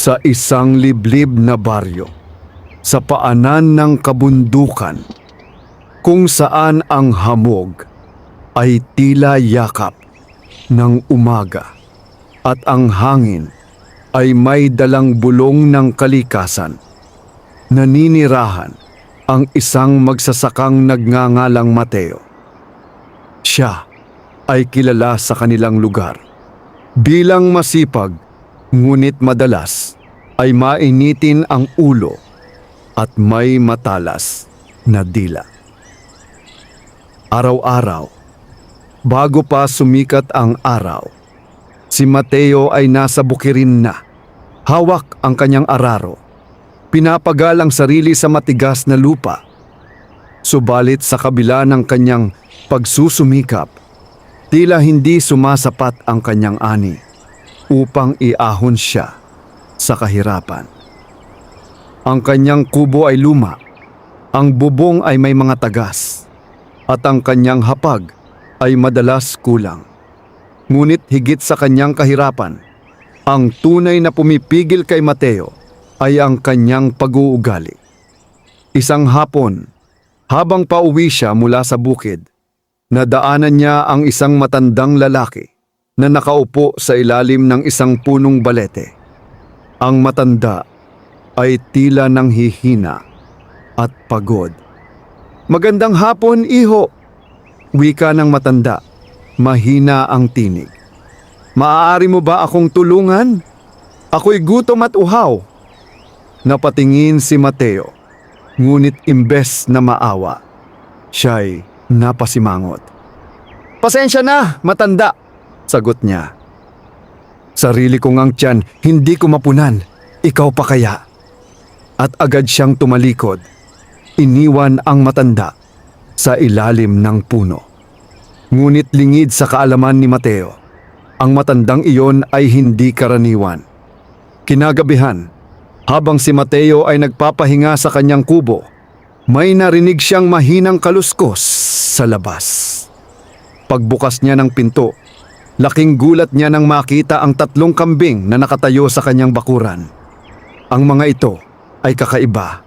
Sa isang liblib na baryo, sa paanan ng kabundukan, kung saan ang hamog ay tila yakap ng umaga at ang hangin ay may dalang bulong ng kalikasan. Naninirahan ang isang magsasakang nagngangalang Mateo. Siya ay kilala sa kanilang lugar bilang masipag, ngunit madalas ay mainitin ang ulo at may matalas na dila. Araw-araw, bago pa sumikat ang araw, si Mateo ay nasa bukirin na. Hawak ang kanyang araro. Pinapagal ang sarili sa matigas na lupa. Subalit sa kabila ng kanyang pagsusumikap, tila hindi sumasapat ang kanyang ani upang iahon siya sa kahirapan. Ang kanyang kubo ay luma, ang bubong ay may mga tagas, at ang kanyang hapag ay madalas kulang. Ngunit higit sa kanyang kahirapan, ang tunay na pumipigil kay Mateo ay ang kanyang pag-uugali. Isang hapon, habang pauwi siya mula sa bukid, nadaanan niya ang isang matandang lalaki na nakaupo sa ilalim ng isang punong balete. Ang matanda ay tila nang hihina at pagod. "Magandang hapon, iho," wika ng matanda. Mahina ang tinig. "Maaari mo ba akong tulungan? Ako'y gutom at uhaw." Napatingin si Mateo, ngunit imbes na maawa, siya'y napasimangot. "Pasensya na, matanda," sagot niya. "Sarili ko ngang tiyan, hindi ko mapunan. Ikaw pa kaya?" At agad siyang tumalikod. Iniwan ang matanda sa ilalim ng puno. Ngunit lingid sa kaalaman ni Mateo, ang matandang iyon ay hindi karaniwan. Kinagabihan, habang si Mateo ay nagpapahinga sa kanyang kubo, may narinig siyang mahinang kaluskos sa labas. Pagbukas niya ng pinto, laking gulat niya nang makita ang 3 kambing na nakatayo sa kanyang bakuran. Ang mga ito ay kakaiba.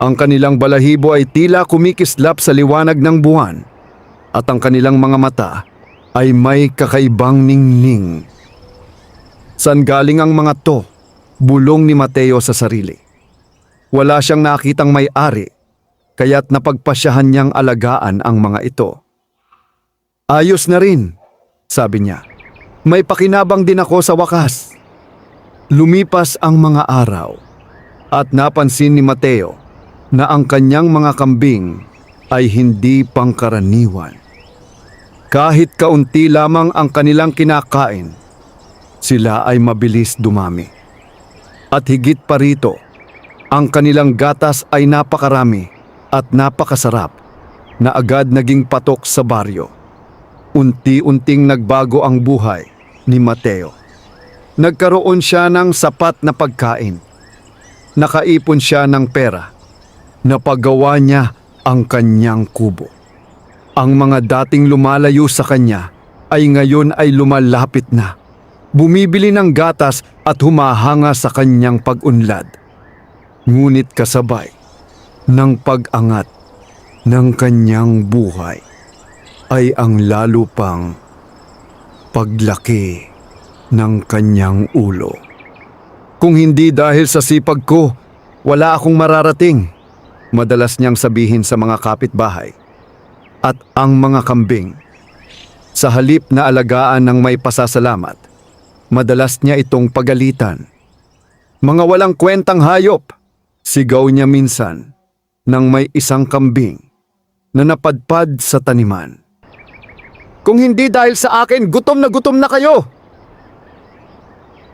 Ang kanilang balahibo ay tila kumikislap sa liwanag ng buwan, at ang kanilang mga mata ay may kakaibang ningning. "Saan galing ang mga to?" bulong ni Mateo sa sarili. Wala siyang nakitang may-ari, kaya't napagpasyahan niyang alagaan ang mga ito. "Ayos na rin," sabi niya. "May pakinabang din ako sa wakas." Lumipas ang mga araw at napansin ni Mateo na ang kanyang mga kambing ay hindi pangkaraniwan. Kahit kaunti lamang ang kanilang kinakain, sila ay mabilis dumami. At higit pa rito, ang kanilang gatas ay napakarami at napakasarap na agad naging patok sa baryo. Unti-unting nagbago ang buhay ni Mateo. Nagkaroon siya ng sapat na pagkain. Nakaipon siya ng pera. Napagawa niya ang kanyang kubo. Ang mga dating lumalayo sa kanya ay ngayon ay lumalapit na. Bumibili ng gatas at humahanga sa kanyang pag-unlad. Ngunit kasabay ng pag-angat ng kanyang buhay ay ang lalo pang paglaki ng kanyang ulo. "Kung hindi dahil sa sipag ko, wala akong mararating," madalas niyang sabihin sa mga kapitbahay. At ang mga kambing, sa halip na alagaan ng may pasasalamat, madalas niya itong pagalitan. "Mga walang kwentang hayop," sigaw niya minsan nang may isang kambing na napadpad sa taniman. "Kung hindi dahil sa akin, gutom na kayo!"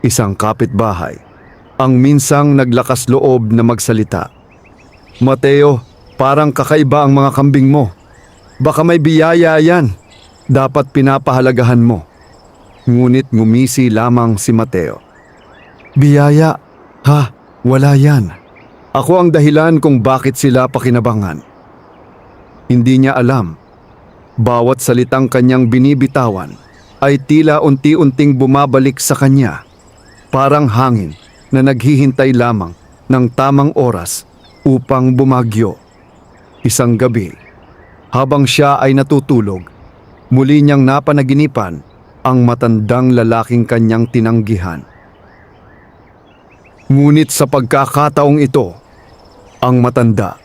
Isang kapitbahay ang minsang naglakas loob na magsalita. "Mateo, parang kakaiba ang mga kambing mo. Baka may biyaya yan. Dapat pinapahalagahan mo." Ngunit ngumisi lamang si Mateo. "Biyaya? Ha? Wala yan. Ako ang dahilan kung bakit sila pakinabangan." Hindi niya alam. Bawat salitang kanyang binibitawan ay tila unti-unting bumabalik sa kanya. Parang hangin na naghihintay lamang ng tamang oras upang bumagyo. Isang gabi, habang siya ay natutulog, muli niyang napanaginipan ang matandang lalaking kanyang tinanggihan. Ngunit sa pagkakataong ito, ang matanda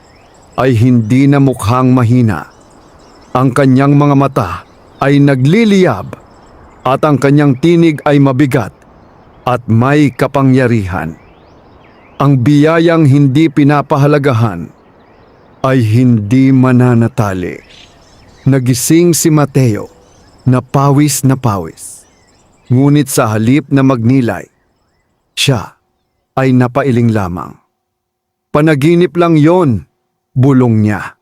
ay hindi na mukhang mahina. Ang kanyang mga mata ay nagliliyab at ang kanyang tinig ay mabigat at may kapangyarihan. Ang biyayang hindi pinapahalagahan ay hindi mananatili. Nagising si Mateo na pawis. Ngunit sa halip na magnilay, siya ay napailing lamang. Panaginip lang yon, bulong niya.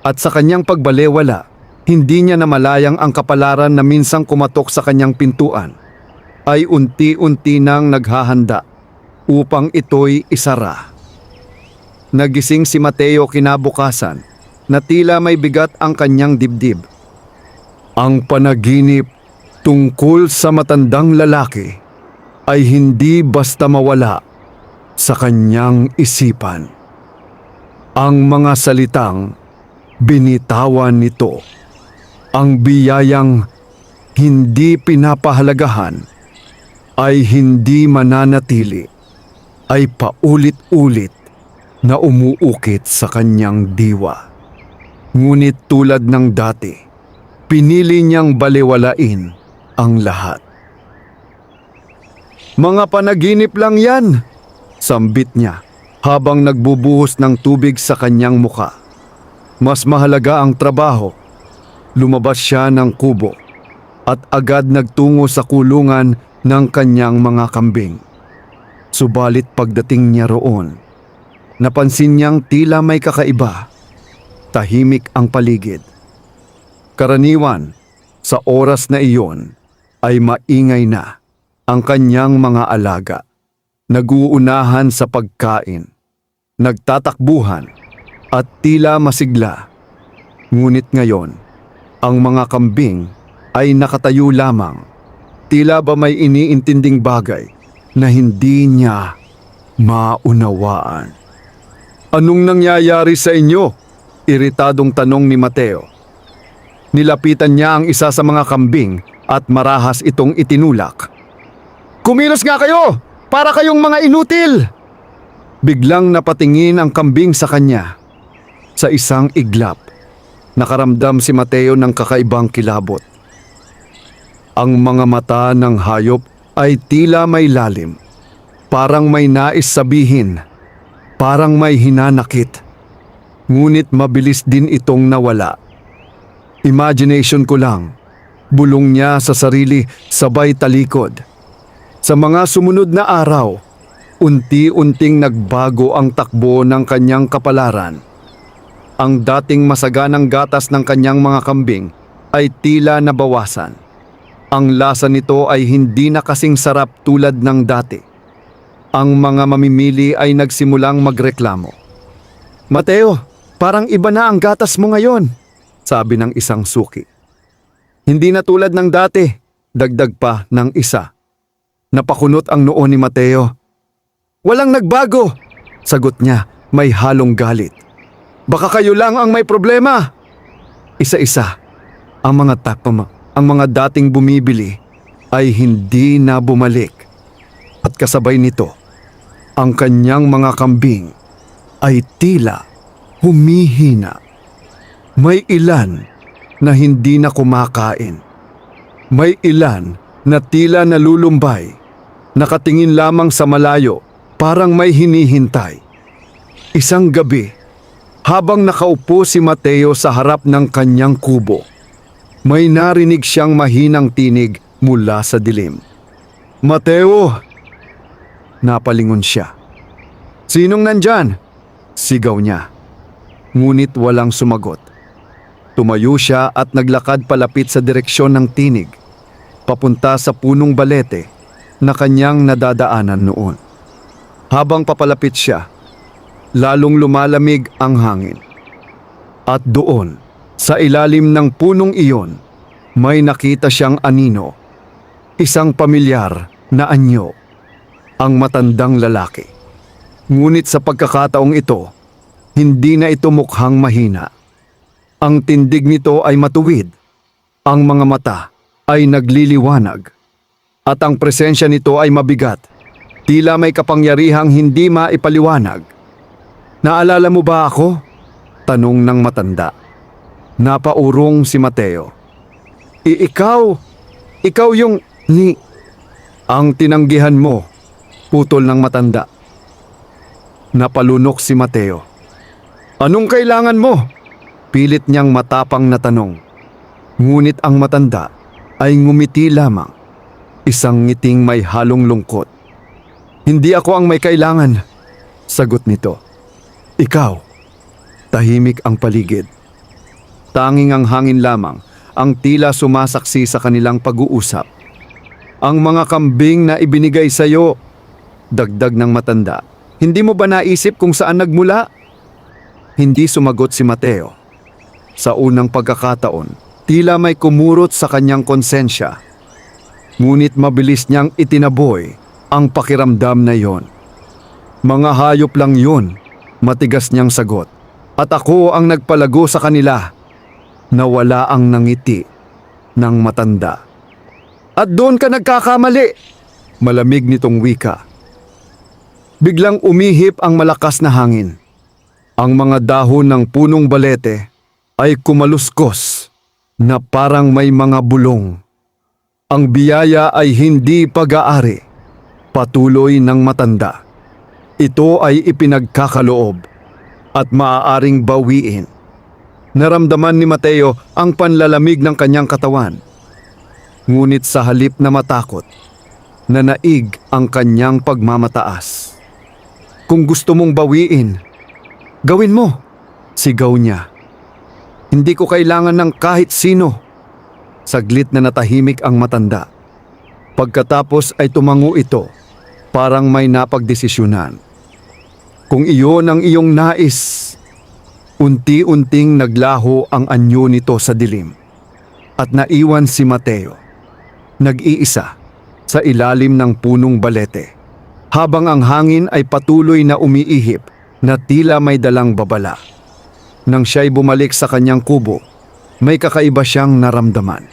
At sa kanyang pagbalewala, hindi niya namalayang ang kapalaran na minsang kumatok sa kanyang pintuan ay unti-unti nang naghahanda upang ito'y isara. Nagising si Mateo kinabukasan na tila may bigat ang kanyang dibdib. Ang panaginip tungkol sa matandang lalaki ay hindi basta mawala sa kanyang isipan. Ang mga salitang binitawan nito, ang biyayang hindi pinapahalagahan ay hindi mananatili, ay paulit-ulit na umuukit sa kanyang diwa. Ngunit tulad ng dati, pinili niyang balewalain ang lahat. "Mga panaginip lang yan," sambit niya habang nagbubuhos ng tubig sa kanyang muka. Mas mahalaga ang trabaho. Lumabas siya ng kubo at agad nagtungo sa kulungan ng kanyang mga kambing. Subalit pagdating niya roon, napansin niyang tila may kakaiba. Tahimik ang paligid. Karaniwan, sa oras na iyon, ay maingay na ang kanyang mga alaga. Naguunahan sa pagkain, nagtatakbuhan, at tila masigla. Ngunit ngayon, ang mga kambing ay nakatayo lamang. Tila ba may iniintinding bagay na hindi niya maunawaan. "Anong nangyayari sa inyo?" Iritadong tanong ni Mateo. Nilapitan niya ang isa sa mga kambing at marahas itong itinulak. "Kumilos nga kayo! Para kayong mga inutil!" Biglang napatingin ang kambing sa kanya. Sa isang iglap, nakaramdam si Mateo ng kakaibang kilabot. Ang mga mata ng hayop ay tila may lalim. Parang may nais sabihin, parang may hinanakit. Ngunit mabilis din itong nawala. "Imagination ko lang," bulong niya sa sarili sabay talikod. Sa mga sumunod na araw, unti-unting nagbago ang takbo ng kanyang kapalaran. Ang dating masaganang gatas ng kanyang mga kambing ay tila nabawasan. Ang lasa nito ay hindi na kasing sarap tulad ng dati. Ang mga mamimili ay nagsimulang magreklamo. "Mateo, parang iba na ang gatas mo ngayon," sabi ng isang suki. "Hindi na tulad ng dati," dagdag pa ng isa. Napakunot ang noo ni Mateo. "Walang nagbago," sagot niya, may halong galit. "Baka kayo lang ang may problema." Isa-isa, ang mga dating bumibili ay hindi na bumalik. At kasabay nito, ang kanyang mga kambing ay tila humihina. May ilan na hindi na kumakain. May ilan na tila nalulumbay, nakatingin lamang sa malayo, parang may hinihintay. Isang gabi, habang nakaupo si Mateo sa harap ng kanyang kubo, may narinig siyang mahinang tinig mula sa dilim. "Mateo!" Napalingon siya. "Sinong nandyan?" sigaw niya. Ngunit walang sumagot. Tumayo siya at naglakad palapit sa direksyon ng tinig, papunta sa punong balete na kanyang nadadaanan noon. Habang papalapit siya, lalong lumalamig ang hangin. At doon, sa ilalim ng punong iyon, may nakita siyang anino, isang pamilyar na anyo. ang matandang lalaki. Ngunit sa pagkakataong ito, hindi na ito mukhang mahina. Ang tindig nito ay matuwid, ang mga mata ay nagliliwanag, at ang presensya nito ay mabigat, tila may kapangyarihang hindi maipaliwanag. Naalala mo ba ako? Tanong ng matanda. Napaurong si Mateo. Ikaw yung ni... Ang tinanggihan mo, putol ng matanda. Napalunok si Mateo. Anong kailangan mo? Pilit niyang matapang na tanong. Ngunit ang matanda ay ngumiti lamang, isang ngiting may halong lungkot. Hindi ako ang may kailangan, sagot nito. Ikaw. Tahimik ang paligid. Tanging ang hangin lamang ang tila sumasaksi sa kanilang pag-uusap. Ang mga kambing na ibinigay sa iyo, dagdag ng matanda. Hindi mo ba naisip kung saan nagmula? Hindi sumagot si Mateo. Sa unang pagkakataon, tila may kumurot sa kanyang konsensya. Ngunit mabilis niyang itinaboy ang pakiramdam na yon. Mga hayop lang yun, matigas niyang sagot. At ako ang nagpalago sa kanila. Nawala ang nangiti ng matanda. At doon ka nagkakamali, malamig nitong wika. Biglang umihip ang malakas na hangin. Ang mga dahon ng punong balete ay kumaluskos na parang may mga bulong. Ang biyaya ay hindi pag-aari, patuloy ng matanda. Ito ay ipinagkakaloob at maaaring bawiin. Naramdaman ni Mateo ang panlalamig ng kanyang katawan. Ngunit sa halip na matakot, nanaig ang kanyang pagmamataas. Kung gusto mong bawiin, gawin mo, sigaw niya. Hindi ko kailangan ng kahit sino. Saglit na natahimik ang matanda. Pagkatapos ay tumango ito, parang may napagdesisyonan. Kung iyon ang iyong nais, unti-unting naglaho ang anyo nito sa dilim. At naiwan si Mateo, nag-iisa sa ilalim ng punong balete, habang ang hangin ay patuloy na umiihip na tila may dalang babala. Nang siya'y bumalik sa kanyang kubo, may kakaiba siyang naramdaman.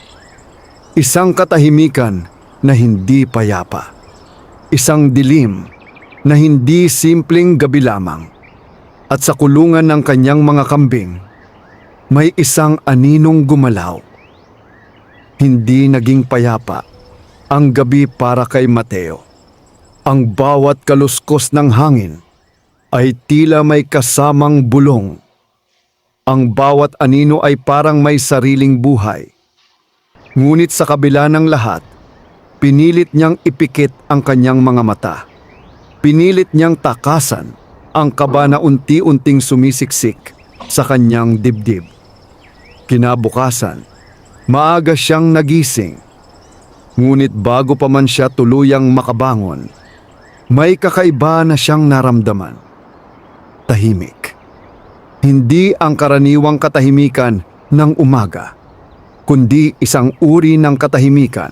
Isang katahimikan na hindi payapa. Isang dilim na hindi simpleng gabi lamang. At sa kulungan ng kanyang mga kambing, may isang aninong gumalaw. Hindi naging payapa ang gabi para kay Mateo. Ang bawat kaluskos ng hangin ay tila may kasamang bulong. Ang bawat anino ay parang may sariling buhay. Ngunit sa kabila ng lahat, pinilit niyang ipikit ang kanyang mga mata. Pinilit niyang takasan ang kaba na unti-unting sumisiksik sa kanyang dibdib. Kinabukasan, maaga siyang nagising. Ngunit bago pa man siya tuluyang makabangon, may kakaiba na siyang naramdaman. Tahimik. Hindi ang karaniwang katahimikan ng umaga, kundi isang uri ng katahimikan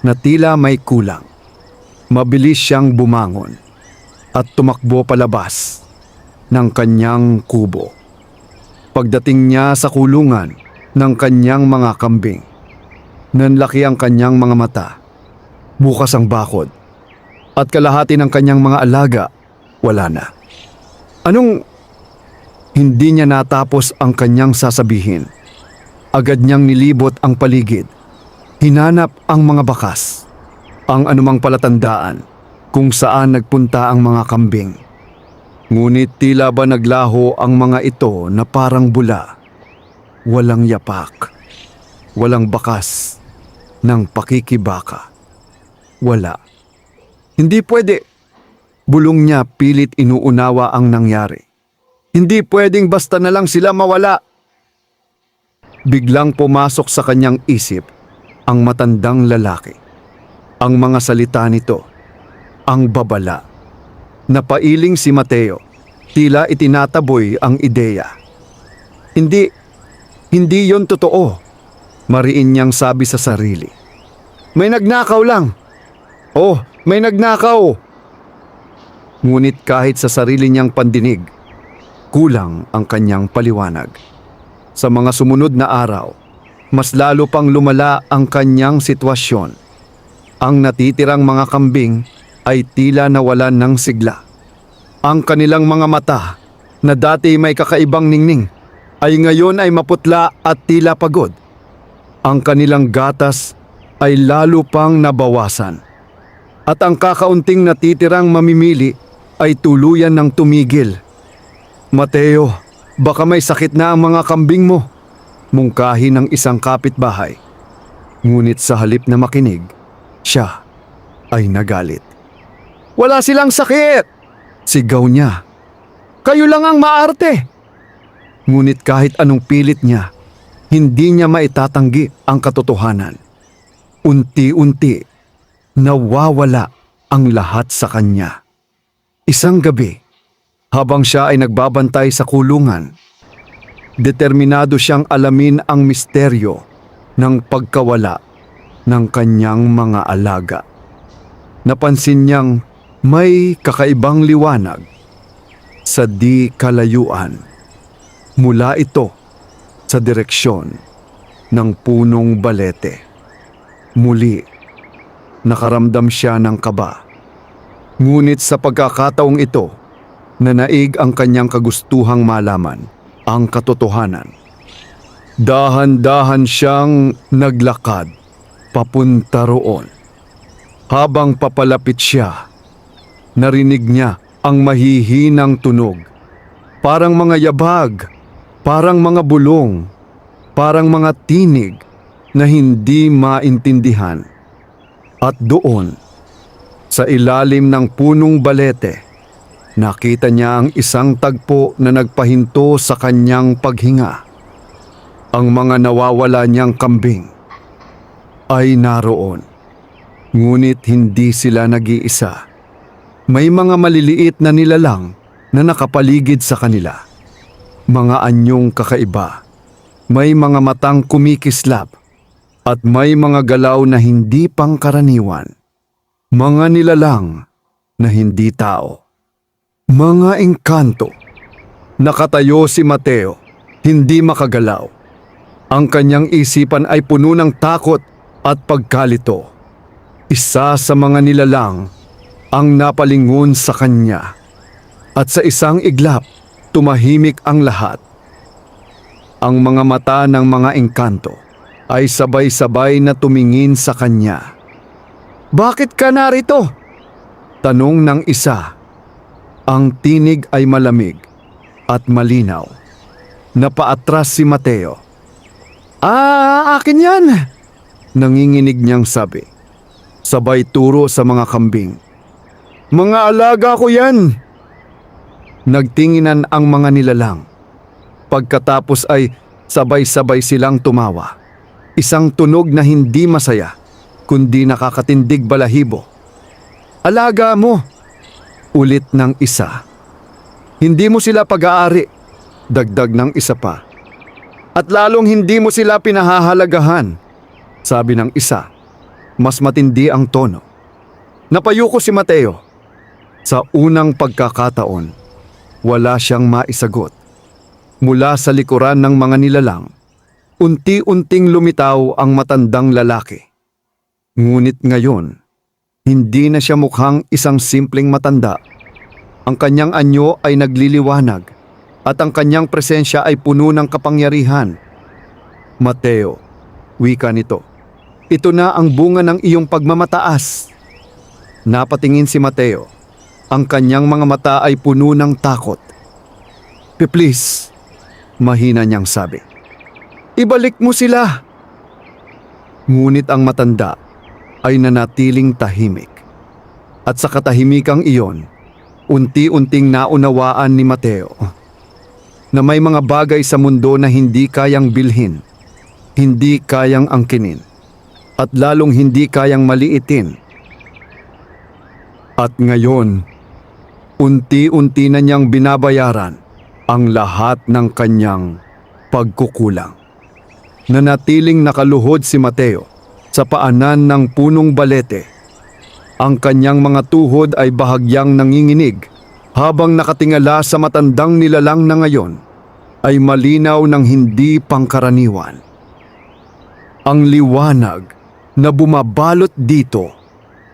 na tila may kulang. Mabilis siyang bumangon at tumakbo palabas ng kanyang kubo. Pagdating niya sa kulungan ng kanyang mga kambing, nanlaki ang kanyang mga mata, bukas ang bakod, at kalahati ng kanyang mga alaga wala na. Hindi niya natapos ang kanyang sasabihin. Agad niyang nilibot ang paligid. Hinanap ang mga bakas, ang anumang palatandaan kung saan nagpunta ang mga kambing. Ngunit tila ba naglaho ang mga ito na parang bula. Walang yapak, walang bakas ng pakikibaka. Wala. Hindi pwede. Bulong niya pilit inuunawa ang nangyari. Hindi pwedeng basta na lang sila mawala. Biglang pumasok sa kanyang isip ang matandang lalaki. Ang mga salita nito, ang babala. Napailing si Mateo, tila itinataboy ang ideya. Hindi yon totoo, mariin niyang sabi sa sarili. May nagnakaw lang. Oh, may nagnakaw. Ngunit kahit sa sarili niyang pandinig, kulang ang kanyang paliwanag. Sa mga sumunod na araw, mas lalo pang lumala ang kanyang sitwasyon. Ang natitirang mga kambing ay tila nawalan ng sigla. Ang kanilang mga mata na dati may kakaibang ningning ay ngayon ay maputla at tila pagod. Ang kanilang gatas ay lalo pang nabawasan. At ang kakaunting natitirang mamimili ay tuluyan ng tumigil. "Mateo, baka may sakit na ang mga kambing mo," mungkahi ng isang kapitbahay. Ngunit sa halip na makinig, siya ay nagalit. "Wala silang sakit!" sigaw niya. "Kayo lang ang maarte!" Ngunit kahit anong pilit niya, hindi niya maitatanggi ang katotohanan. Unti-unti, nawawala ang lahat sa kanya. Isang gabi, habang siya ay nagbabantay sa kulungan, determinado siyang alamin ang misteryo ng pagkawala ng kanyang mga alaga. Napansin niyang may kakaibang liwanag sa di kalayuan. Mula ito sa direksyon ng punong balete. Muli, nakaramdam siya ng kaba. Ngunit sa pagkakataong ito, nanaig ang kanyang kagustuhang malaman ang katotohanan. Dahan-dahan siyang naglakad papunta roon. Habang papalapit siya, narinig niya ang mahihinang tunog. Parang mga yabag, parang mga bulong, parang mga tinig na hindi maintindihan. At doon, sa ilalim ng punong balete, nakita niya ang isang tagpo na nagpahinto sa kanyang paghinga. Ang mga nawawala niyang kambing ay naroon. Ngunit hindi sila nag-iisa. May mga maliliit na nilalang na nakapaligid sa kanila. Mga anyong kakaiba. May mga matang kumikislap at may mga galaw na hindi pangkaraniwan. Mga nilalang na hindi tao. Mga engkanto. Nakatayo si Mateo, hindi makagalaw. Ang kanyang isipan ay puno ng takot at pagkalito. Isa sa mga nilalang ang napalingon sa kanya. At sa isang iglap, tumahimik ang lahat. Ang mga mata ng mga engkanto ay sabay-sabay na tumingin sa kanya. "Bakit ka narito?" tanong ng isa. Ang tinig ay malamig at malinaw. Napaatras si Mateo. Akin yan!" nanginginig niyang sabi. Sabay turo sa mga kambing. "Mga alaga ko yan!" Nagtinginan ang mga nilalang. Pagkatapos ay sabay-sabay silang tumawa. Isang tunog na hindi masaya, kundi nakakatindig balahibo. "Alaga mo!" ulit ng isa. "Hindi mo sila pag-aari," dagdag ng isa pa. "At lalong hindi mo sila pinahahalagahan," sabi ng isa. Mas matindi ang tono. Napayuko si Mateo. Sa unang pagkakataon, wala siyang maisagot. Mula sa likuran ng mga nilalang, unti-unting lumitaw ang matandang lalaki. Ngunit ngayon, hindi na siya mukhang isang simpleng matanda. Ang kanyang anyo ay nagliliwanag at ang kanyang presensya ay puno ng kapangyarihan. "Mateo," wika nito, "ito na ang bunga ng iyong pagmamataas." Napatingin si Mateo. Ang kanyang mga mata ay puno ng takot. "Please," mahina niyang sabi, "ibalik mo sila." Ngunit ang matanda ay nanatiling tahimik. At sa katahimikang iyon, unti-unting naunawaan ni Mateo na may mga bagay sa mundo na hindi kayang bilhin, hindi kayang angkinin, at lalong hindi kayang maliitin. At ngayon, unti-unti na niyang binabayaran ang lahat ng kanyang pagkukulang. Nanatiling nakaluhod si Mateo sa paanan ng punong balete. Ang kanyang mga tuhod ay bahagyang nanginginig habang nakatingala sa matandang nilalang na ngayon ay malinaw ng hindi pangkaraniwan. Ang liwanag na bumabalot dito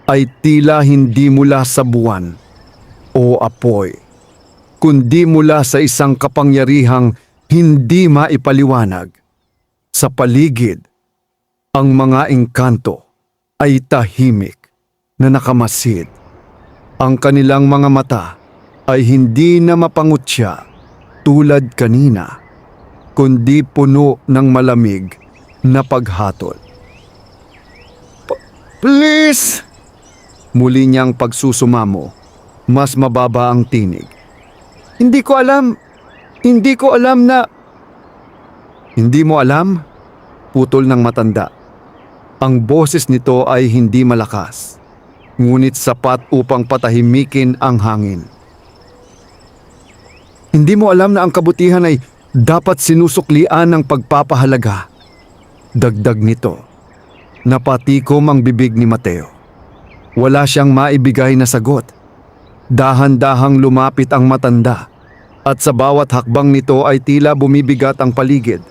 ay tila hindi mula sa buwan o apoy, kundi mula sa isang kapangyarihang hindi maipaliwanag. Sa paligid, ang mga engkanto ay tahimik na nakamasid. Ang kanilang mga mata ay hindi na mapangutya tulad kanina, kundi puno ng malamig na paghatol. Please! Muli niyang pagsusumamo, mas mababa ang tinig. Hindi ko alam na... Hindi mo alam? Putol ng matanda. Ang boses nito ay hindi malakas, ngunit sapat upang patahimikin ang hangin. Hindi mo alam na ang kabutihan ay dapat sinusuklian ng pagpapahalaga. Dagdag nito, napatikom ang bibig ni Mateo. Wala siyang maibigay na sagot. Dahan-dahang lumapit ang matanda at sa bawat hakbang nito ay tila bumibigat ang paligid.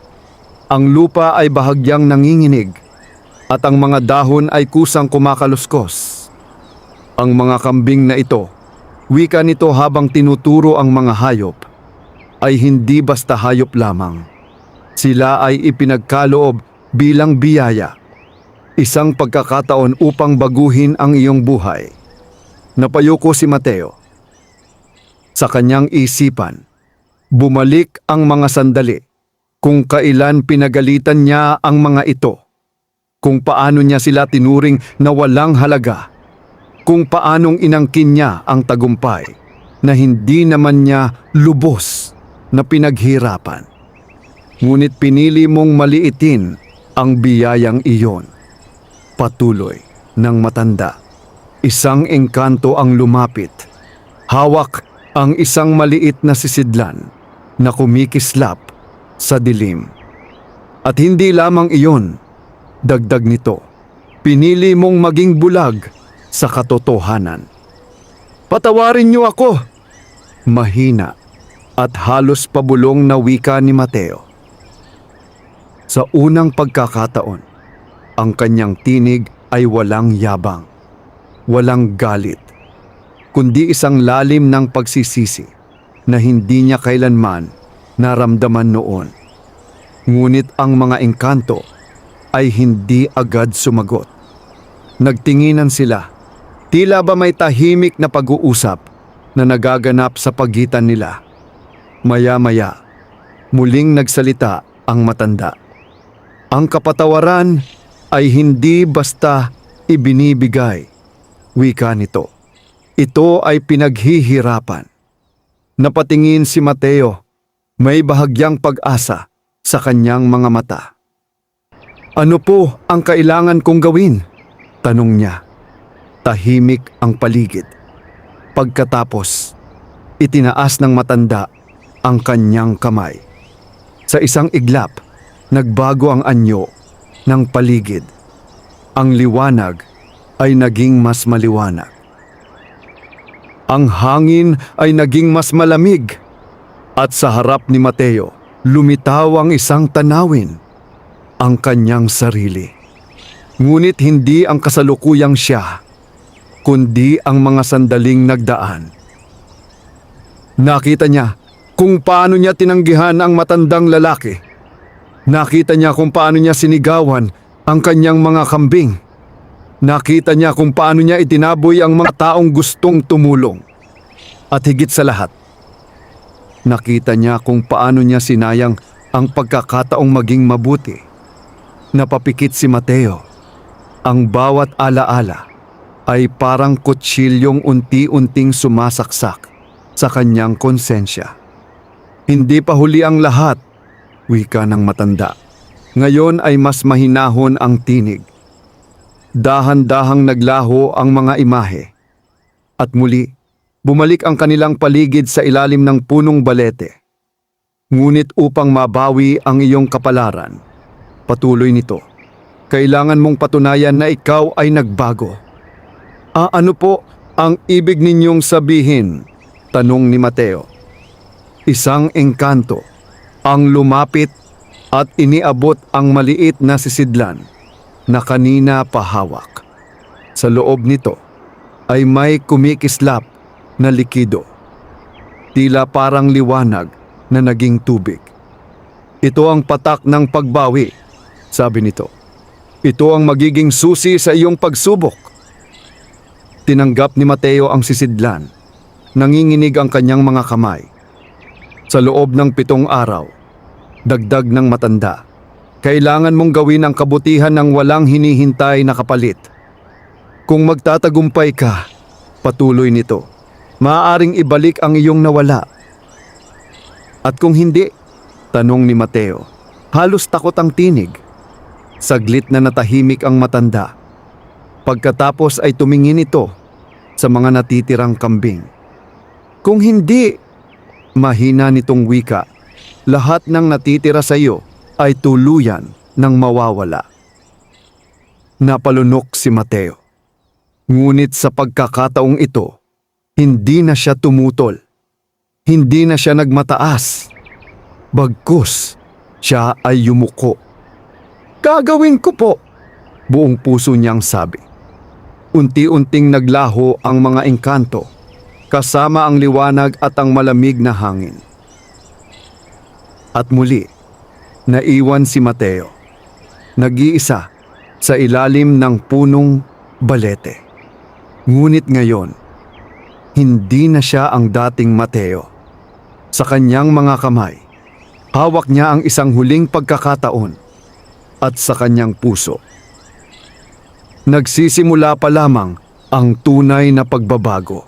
Ang lupa ay bahagyang nanginginig at ang mga dahon ay kusang kumakaluskos. Ang mga kambing na ito, wika nito habang tinuturo ang mga hayop, ay hindi basta hayop lamang. Sila ay ipinagkaloob bilang biyaya, isang pagkakataon upang baguhin ang iyong buhay. Napayuko si Mateo. Sa kanyang isipan, bumalik ang mga sandali kung kailan pinagalitan niya ang mga ito, kung paano niya sila tinuring na walang halaga, kung paanong inangkin niya ang tagumpay na hindi naman niya lubos na pinaghirapan. Ngunit pinili mong maliitin ang biyayang iyon. Patuloy ng matanda. Isang engkanto ang lumapit. Hawak ang isang maliit na sisidlan na kumikislap sa dilim. At hindi lamang iyon, dagdag nito, pinili mong maging bulag sa katotohanan. Patawarin niyo ako! Mahina at halos pabulong na wika ni Mateo. Sa unang pagkakataon, ang kanyang tinig ay walang yabang, walang galit, kundi isang lalim ng pagsisisi na hindi niya kailanman naramdaman noon. Ngunit ang mga engkanto ay hindi agad sumagot. Nagtinginan sila, tila ba may tahimik na pag-uusap na nagaganap sa pagitan nila. Maya-maya, muling nagsalita ang matanda. Ang kapatawaran ay hindi basta ibinibigay, wika nito. Ito ay pinaghihirapan. Napatingin si Mateo, may bahagyang pag-asa sa kanyang mga mata. Ano po ang kailangan kong gawin? Tanong niya. Tahimik ang paligid. Pagkatapos, itinaas ng matanda ang kanyang kamay. Sa isang iglap, nagbago ang anyo ng paligid. Ang liwanag ay naging mas maliwanag. Ang hangin ay naging mas malamig. At sa harap ni Mateo, lumitaw ang isang tanawin, ang kanyang sarili. Ngunit hindi ang kasalukuyang siya, kundi ang mga sandaling nagdaan. Nakita niya kung paano niya tinanggihan ang matandang lalaki. Nakita niya kung paano niya sinigawan ang kanyang mga kambing. Nakita niya kung paano niya itinaboy ang mga taong gustong tumulong. At higit sa lahat, nakita niya kung paano niya sinayang ang pagkakataong maging mabuti. Napapikit si Mateo. Ang bawat alaala ay parang kutsilyong unti-unting sumasaksak sa kanyang konsensya. Hindi pa huli ang lahat, wika ng matanda. Ngayon ay mas mahinahon ang tinig. Dahan-dahang naglaho ang mga imahe. At muli, bumalik ang kanilang paligid sa ilalim ng punong balete. Ngunit upang mabawi ang iyong kapalaran, patuloy nito, kailangan mong patunayan na ikaw ay nagbago. Ano po ang ibig ninyong sabihin? Tanong ni Mateo. Isang engkanto ang lumapit at iniabot ang maliit na sisidlan na kanina pahawak. Sa loob nito ay may kumikislap na likido. Tila parang liwanag na naging tubig. Ito ang patak ng pagbawi, sabi nito. Ito ang magiging susi sa iyong pagsubok. Tinanggap ni Mateo ang sisidlan. Nanginginig ang kanyang mga kamay. Sa loob ng 7 araw, dagdag ng matanda, kailangan mong gawin ang kabutihan ng walang hinihintay na kapalit. Kung magtatagumpay ka, patuloy nito, maaaring ibalik ang iyong nawala. At kung hindi, tanong ni Mateo, halos takot ang tinig. Saglit na natahimik ang matanda. Pagkatapos ay tumingin ito sa mga natitirang kambing. Kung hindi, mahina nitong wika, lahat ng natitira sa iyo ay tuluyan ng mawawala. Napalunok si Mateo. Ngunit sa pagkakataong ito, hindi na siya tumutol. Hindi na siya nagmataas. Bagkus, siya ay yumuko. Gagawin ko po, buong puso niyang sabi. Unti-unting naglaho ang mga engkanto, kasama ang liwanag at ang malamig na hangin. At muli, naiwan si Mateo, nag-iisa sa ilalim ng punong balete. Ngunit ngayon, hindi na siya ang dating Mateo. Sa kanyang mga kamay, hawak niya ang isang huling pagkakataon. At sa kanyang puso, nagsisimula pa lamang ang tunay na pagbabago.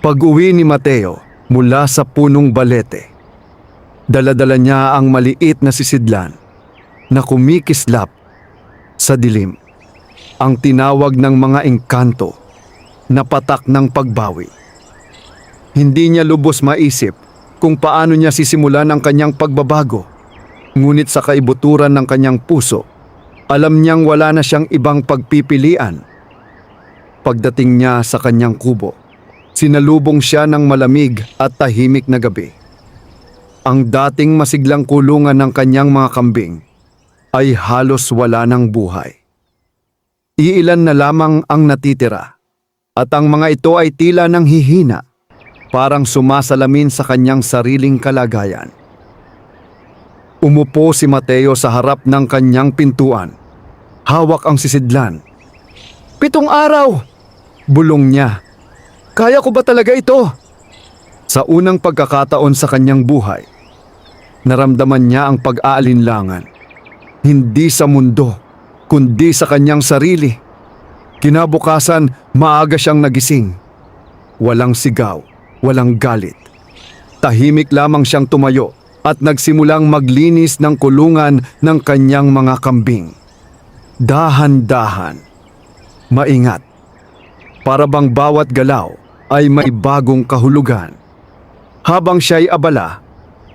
Pag-uwi ni Mateo mula sa punong balete, dala-dala niya ang maliit na sisidlan na kumikislap sa dilim. Ang tinawag ng mga engkanto na patak ng pagbawi. Hindi niya lubos maisip kung paano niya sisimulan ang kanyang pagbabago. Ngunit sa kaibuturan ng kanyang puso, alam niyang wala na siyang ibang pagpipilian. Pagdating niya sa kanyang kubo, sinalubong siya ng malamig at tahimik na gabi. Ang dating masiglang kulungan ng kanyang mga kambing ay halos wala ng buhay. Iilan na lamang ang natitira, at ang mga ito ay tila nang hihina, parang sumasalamin sa kanyang sariling kalagayan. Umupo si Mateo sa harap ng kanyang pintuan. Hawak ang sisidlan. 7 araw! Bulong niya. Kaya ko ba talaga ito? Sa unang pagkakataon sa kanyang buhay, naramdaman niya ang pag-aalinlangan. Hindi sa mundo, kundi sa kanyang sarili. Kinabukasan, maaga siyang nagising. Walang sigaw, walang galit. Tahimik lamang siyang tumayo at nagsimulang maglinis ng kulungan ng kanyang mga kambing. Dahan-dahan, maingat, para bang bawat galaw ay may bagong kahulugan. Habang siya'y abala,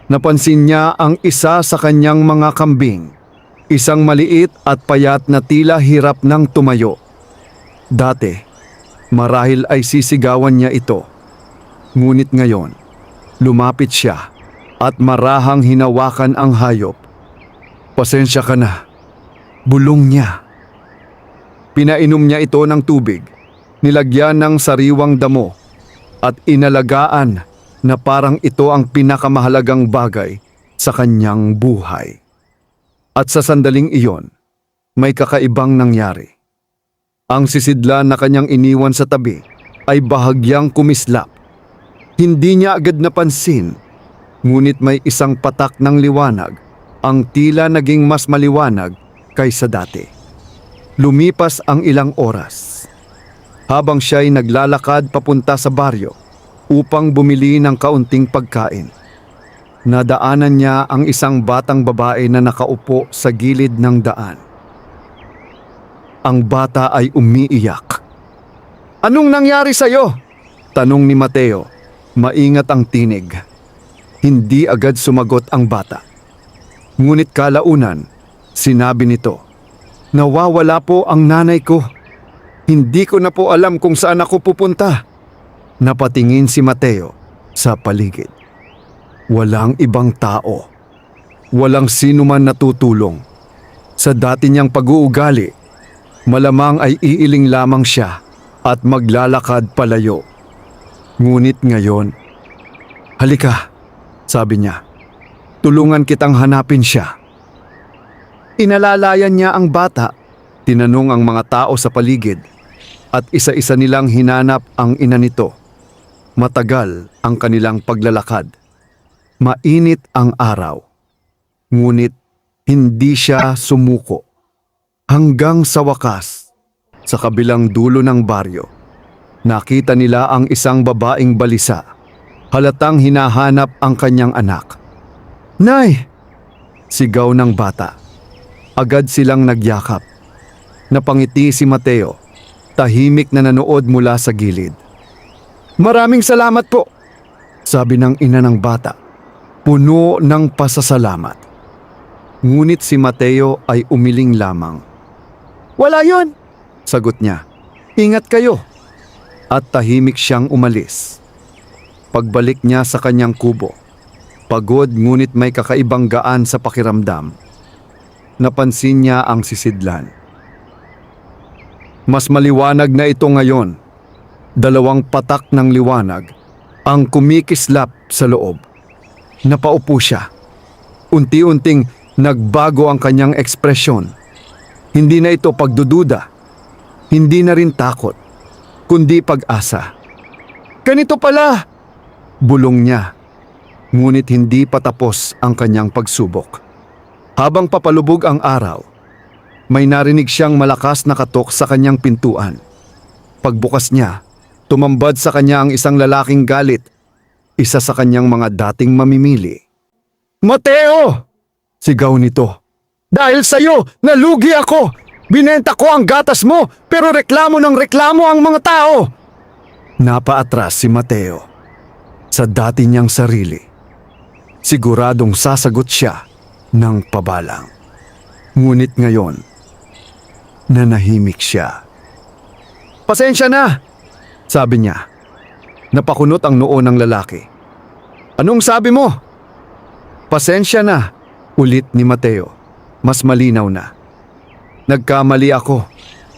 napansin niya ang isa sa kanyang mga kambing, isang maliit at payat na tila hirap ng tumayo. Dati, marahil ay sisigawan niya ito. Ngunit ngayon, lumapit siya at marahang hinawakan ang hayop. Pasensya ka na, bulong niya. Pinainom niya ito ng tubig, nilagyan ng sariwang damo, at inalagaan na parang ito ang pinakamahalagang bagay sa kanyang buhay. At sa sandaling iyon, may kakaibang nangyari. Ang sisidlan na kanyang iniwan sa tabi ay bahagyang kumislap. Hindi niya agad napansin, ngunit may isang patak ng liwanag, ang tila naging mas maliwanag kaysa dati. Lumipas ang ilang oras. Habang siya'y naglalakad papunta sa baryo upang bumili ng kaunting pagkain, nadaanan niya ang isang batang babae na nakaupo sa gilid ng daan. Ang bata ay umiiyak. Anong nangyari sa'yo? Tanong ni Mateo. Maingat ang tinig. Hindi agad sumagot ang bata. Ngunit kalaunan, sinabi nito, nawawala po ang nanay ko. Hindi ko na po alam kung saan ako pupunta. Napatingin si Mateo sa paligid. Walang ibang tao. Walang sino man natutulong. Sa dati niyang pag-uugali, malamang ay iiling lamang siya at maglalakad palayo. Ngunit ngayon, halika, sabi niya. Tulungan kitang hanapin siya. Inalalayan niya ang bata, tinanong ang mga tao sa paligid, at isa-isa nilang hinanap ang ina nito. Matagal ang kanilang paglalakad. Mainit ang araw. Ngunit hindi siya sumuko. Hanggang sa wakas, sa kabilang dulo ng baryo, nakita nila ang isang babaeng balisa. Halatang hinahanap ang kanyang anak. "Nay!" sigaw ng bata. Agad silang nagyakap. Napangiti si Mateo, tahimik na nanood mula sa gilid. "Maraming salamat po," sabi ng ina ng bata, puno ng pasasalamat. Ngunit si Mateo ay umiling lamang. "Wala yon," sagot niya. "Ingat kayo." At tahimik siyang umalis. Pagbalik niya sa kanyang kubo, pagod ngunit may kakaibang gaan sa pakiramdam. Napansin niya ang sisidlan. Mas maliwanag na ito ngayon. 2 patak ng liwanag ang kumikislap sa loob. Napaupo siya. Unti-unting nagbago ang kanyang ekspresyon. Hindi na ito pagdududa. Hindi na rin takot, kundi pag-asa. "Ganito pala!" bulong niya. Ngunit hindi pa tapos ang kanyang pagsubok. Habang papalubog ang araw, may narinig siyang malakas na katok sa kanyang pintuan. Pagbukas niya, tumambad sa kanya ang isang lalaking galit, isa sa kanyang mga dating mamimili. "Mateo!" sigaw nito. "Dahil sa'yo, nalugi ako! Binenta ko ang gatas mo, pero reklamo ng reklamo ang mga tao!" Napaatras si Mateo sa dati niyang sarili. Siguradong sasagot siya ng pabalang. Ngunit ngayon, nanahimik siya. "Pasensya na," sabi niya. Napakunot ang noo ng lalaki. "Anong sabi mo?" "Pasensya na," ulit ni Mateo. Mas malinaw na. "Nagkamali ako.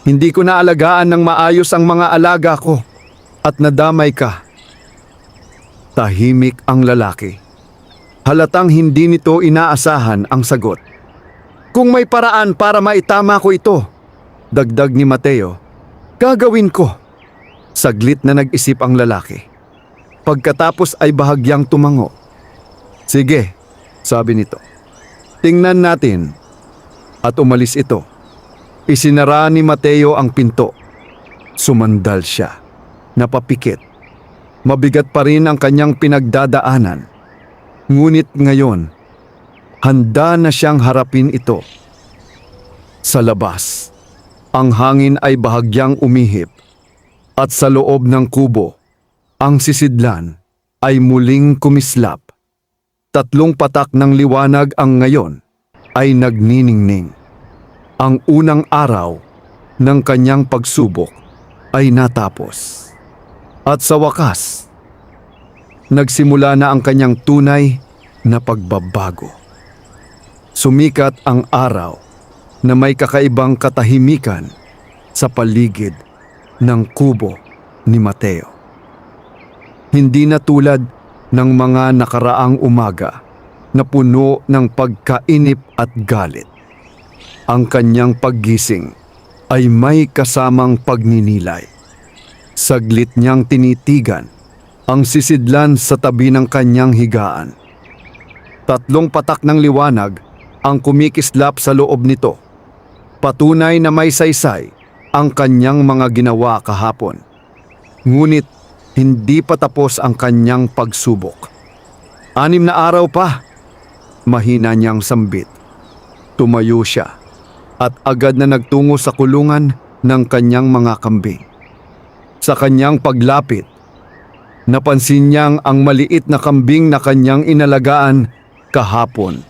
Hindi ko naalagaan ng maayos ang mga alaga ko at nadamay ka." Tahimik ang lalaki. Halatang hindi nito inaasahan ang sagot. "Kung may paraan para maitama ko ito," dagdag ni Mateo, "gagawin ko." Saglit na nag-isip ang lalaki. Pagkatapos ay bahagyang tumango. "Sige," sabi nito. "Tingnan natin." At umalis ito. Isinara ni Mateo ang pinto. Sumandal siya. Napapikit. Mabigat pa rin ang kanyang pinagdadaanan. Ngunit ngayon, handa na siyang harapin ito. Sa labas, ang hangin ay bahagyang umihip. At sa loob ng kubo, ang sisidlan ay muling kumislap. 3 patak ng liwanag ang ngayon ay nagniningning. Ang unang araw ng kanyang pagsubok ay natapos. At sa wakas, nagsimula na ang kanyang tunay na pagbabago. Sumikat ang araw na may kakaibang katahimikan sa paligid ng kubo ni Mateo. Hindi na tulad ng mga nakaraang umaga na puno ng pagkainip at galit. Ang kanyang paggising ay may kasamang pagninilay. Saglit niyang tinitigan ang sisidlan sa tabi ng kanyang higaan. 3 patak ng liwanag ang kumikislap sa loob nito. Patunay na may saysay ang kanyang mga ginawa kahapon. Ngunit hindi pa tapos ang kanyang pagsubok. 6 na araw pa, mahina niyang sambit. Tumayo siya at agad na nagtungo sa kulungan ng kanyang mga kambing. Sa kanyang paglapit, napansin niyang ang maliit na kambing na kanyang inalagaan kahapon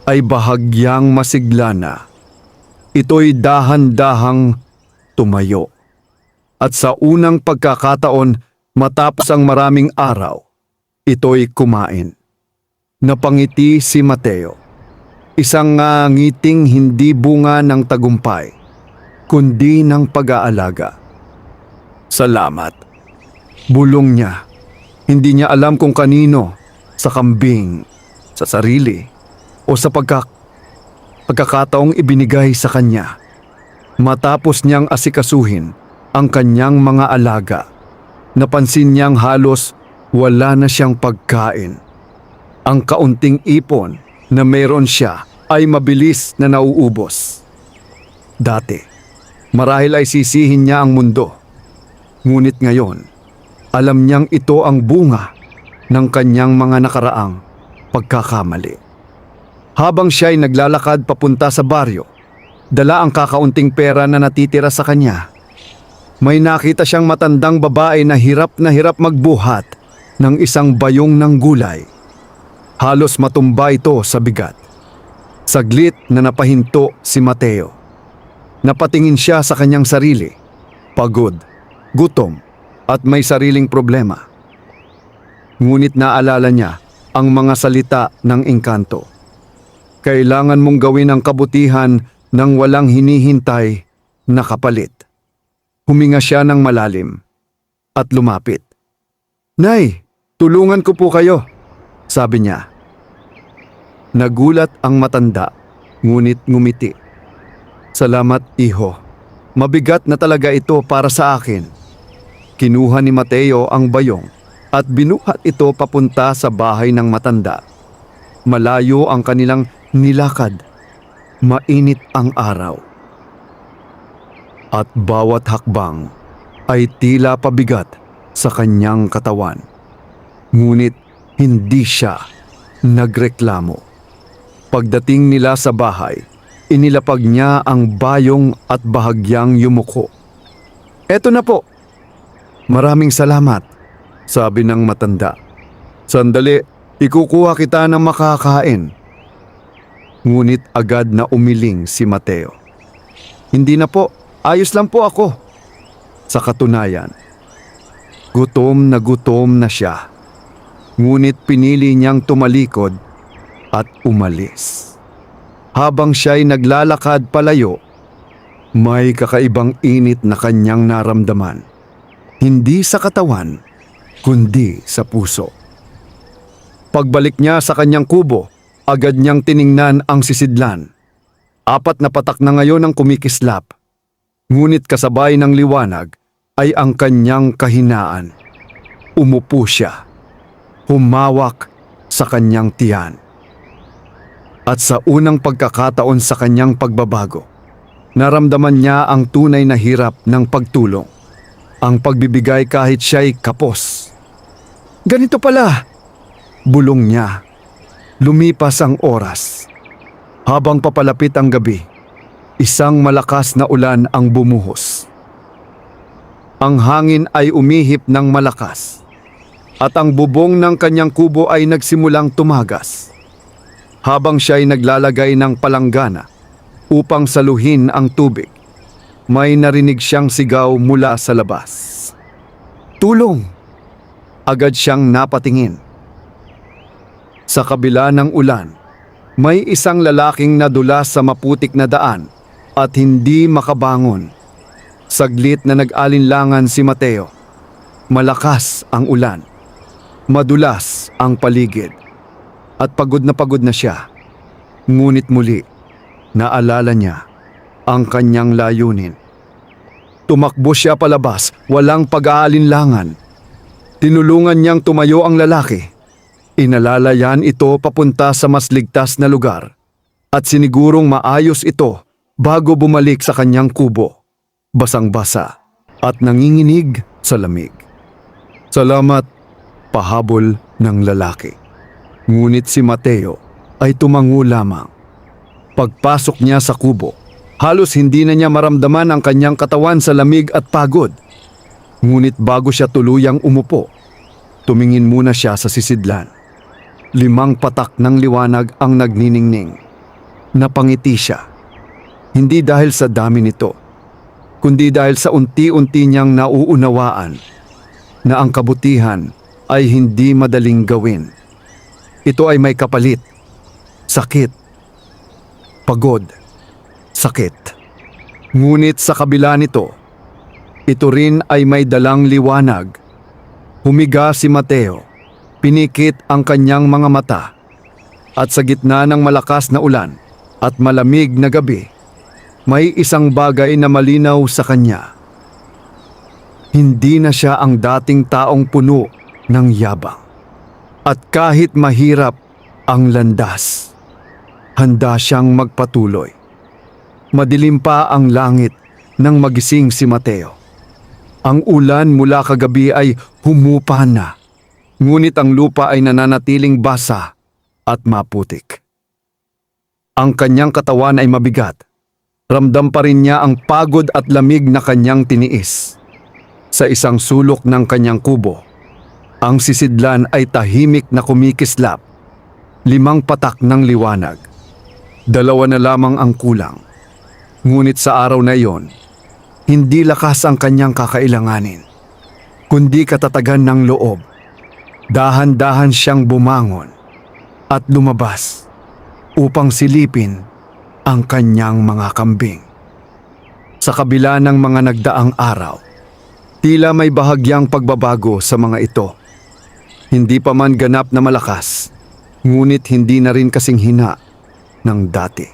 ay bahagyang masigla na. Ito'y dahan-dahang tumayo. At sa unang pagkakataon Matapos ang maraming araw, ito'y kumain. Napangiti si Mateo. Isang ngiting hindi bunga ng tagumpay, kundi ng pag-aalaga. Salamat. Bulong niya. Hindi niya alam kung kanino, sa kambing, sa sarili, o sa pagkakataong ibinigay sa kanya. Matapos niyang asikasuhin ang kanyang mga alaga, napansin niyang halos wala na siyang pagkain. Ang kaunting ipon na meron siya ay mabilis na nauubos. Dati, marahil ay sisihin niya ang mundo. Ngunit ngayon, alam niyang ito ang bunga ng kanyang mga nakaraang pagkakamali. Habang siya'y naglalakad papunta sa baryo, dala ang kakaunting pera na natitira sa kanya. May nakita siyang matandang babae na hirap magbuhat ng isang bayong ng gulay. Halos matumba ito sa bigat. Saglit na napahinto si Mateo. Napatingin siya sa kanyang sarili. Pagod, gutom, at may sariling problema. Ngunit naalala niya ang mga salita ng engkanto. Kailangan mong gawin ang kabutihan ng walang hinihintay na kapalit. Huminga siya ng malalim at lumapit. "Nay, tulungan ko po kayo," sabi niya. Nagulat ang matanda, ngunit ngumiti. "Salamat, iho. Mabigat na talaga ito para sa akin." Kinuha ni Mateo ang bayong at binuhat ito papunta sa bahay ng matanda. Malayo ang kanilang nilakad. Mainit ang araw. At bawat hakbang ay tila pabigat sa kanyang katawan. Ngunit hindi siya nagreklamo. Pagdating nila sa bahay, inilapag niya ang bayong at bahagyang yumuko. "Eto na po." "Maraming salamat," sabi ng matanda. "Sandali, ikukuha kita ng makakain." Ngunit agad na umiling si Mateo. "Hindi na po, ayos lang po ako." Sa katunayan, gutom na siya. Ngunit pinili niyang tumalikod at umalis. Habang siya'y naglalakad palayo, may kakaibang init na kanyang naramdaman. Hindi sa katawan, kundi sa puso. Pagbalik niya sa kanyang kubo, agad niyang tiningnan ang sisidlan. 4 na patak na ngayon ang kumikislap. Ngunit kasabay ng liwanag ay ang kanyang kahinaan. Umupo siya. Humawak sa kanyang tiyan. At sa unang pagkakataon sa kanyang pagbabago, naramdaman niya ang tunay na hirap ng pagtulong. Ang pagbibigay kahit siya'y kapos. "Ganito pala," bulong niya. Lumipas ang oras. Habang papalapit ang gabi, isang malakas na ulan ang bumuhos. Ang hangin ay umihip ng malakas, at ang bubong ng kanyang kubo ay nagsimulang tumagas. Habang siya'y naglalagay ng palanggana upang saluhin ang tubig, may narinig siyang sigaw mula sa labas. "Tulong!" Agad siyang napatingin. Sa kabila ng ulan, may isang lalaking nadulas sa maputik na daan at hindi makabangon. Saglit na nag-alinlangan si Mateo. Malakas ang ulan. Madulas ang paligid. At pagod na siya. Ngunit muli, naalala niya ang kanyang layunin. Tumakbo siya palabas, walang pag-aalinlangan. Tinulungan niyang tumayo ang lalaki. Inalalayan ito papunta sa mas ligtas na lugar at sinigurong maayos ito bago bumalik sa kanyang kubo, basang-basa at nanginginig sa lamig. "Salamat," pahabol ng lalaki. Ngunit si Mateo ay tumango lamang. Pagpasok niya sa kubo, halos hindi na niya maramdaman ang kanyang katawan sa lamig at pagod. Ngunit bago siya tuluyang umupo, tumingin muna siya sa sisidlan. 5 patak ng liwanag ang nagniningning. Napangiti siya. Hindi dahil sa dami nito, kundi dahil sa unti-unti niyang nauunawaan. na ang kabutihan ay hindi madaling gawin. Ito ay may kapalit, sakit, pagod, sakit. Ngunit sa kabila nito, ito rin ay may dalang liwanag. Humiga si Mateo, pinikit ang kanyang mga mata, at sa gitna ng malakas na ulan at malamig na gabi, may isang bagay na malinaw sa kanya. Hindi na siya ang dating taong puno ng yabang. At kahit mahirap ang landas, handa siyang magpatuloy. Madilim pa ang langit nang magising si Mateo. Ang ulan mula kagabi ay humupa na, ngunit ang lupa ay nananatiling basa at maputik. Ang kanyang katawan ay mabigat. Ramdam pa rin niya ang pagod at lamig na kanyang tiniis. Sa isang sulok ng kanyang kubo, ang sisidlan ay tahimik na kumikislap. 5 patak ng liwanag. 2 na lamang ang kulang. Ngunit sa araw na iyon, hindi lakas ang kanyang kakailanganin, kundi katatagan ng loob. Dahan-dahan siyang bumangon at lumabas upang silipin ang kanyang mga kambing. Sa kabila ng mga nagdaang araw, tila may bahagyang pagbabago sa mga ito. Hindi pa man ganap na malakas, ngunit hindi na rin kasing hina ng dati.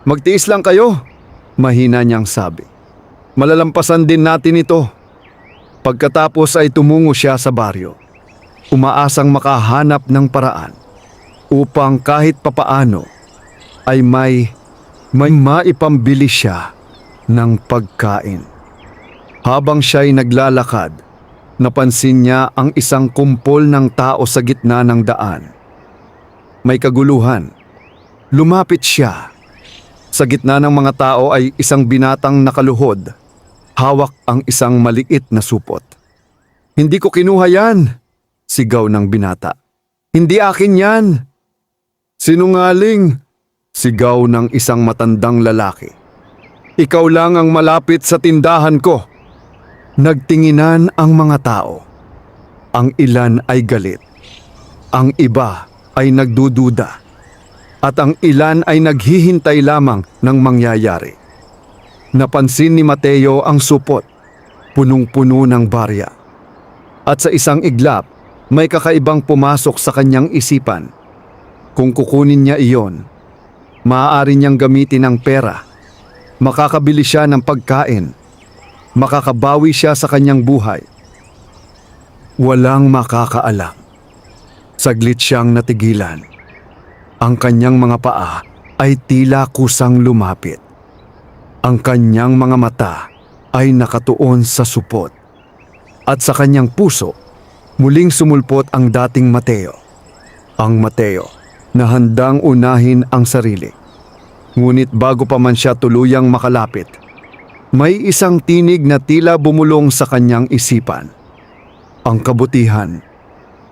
"Magtiis lang kayo," mahina niyang sabi. "Malalampasan din natin ito." Pagkatapos ay tumungo siya sa baryo, umaasang makahanap ng paraan upang kahit papaano ay may maipambili siya ng pagkain. Habang siya'y naglalakad, napansin niya ang isang kumpol ng tao sa gitna ng daan. May kaguluhan. Lumapit siya. Sa gitna ng mga tao ay isang binatang nakaluhod. Hawak ang isang maliit na supot. "Hindi ko kinuha yan," sigaw ng binata. "Hindi akin yan." "Sinungaling," sigaw ng isang matandang lalaki. "Ikaw lang ang malapit sa tindahan ko." Nagtinginan ang mga tao. Ang ilan ay galit. Ang iba ay nagdududa. At ang ilan ay naghihintay lamang ng mangyayari. Napansin ni Mateo ang supot, punong-puno ng barya. At sa isang iglap, may kakaibang pumasok sa kanyang isipan. Kung kukunin niya iyon, maaari niyang gamitin ang pera. Makakabili siya ng pagkain. Makakabawi siya sa kanyang buhay. Walang makakaalam. Saglit siyang natigilan. Ang kanyang mga paa ay tila kusang lumapit. Ang kanyang mga mata ay nakatuon sa supot. At sa kanyang puso, muling sumulpot ang dating Mateo. Ang Mateo na handang unahin ang sarili. Ngunit bago pa man siya tuluyang makalapit, may isang tinig na tila bumulong sa kanyang isipan. Ang kabutihan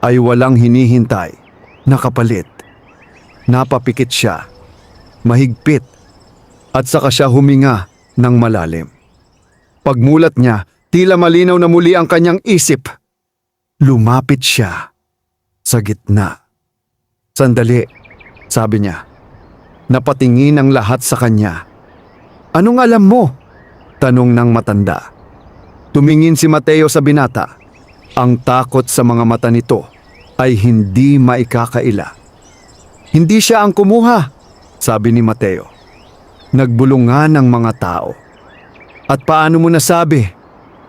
ay walang hinihintay na kapalit. Napapikit siya, mahigpit, at saka siya huminga ng malalim. Pagmulat niya, tila malinaw na muli ang kanyang isip. Lumapit siya sa gitna. "Sandali," sabi niya. Napatingin ang lahat sa kanya. "Anong alam mo?" tanong ng matanda. Tumingin si Mateo sa binata. Ang takot sa mga mata nito ay hindi maikakaila. "Hindi siya ang kumuha," sabi ni Mateo. Nagbulungan ang mga tao. "At paano mo nasabi?"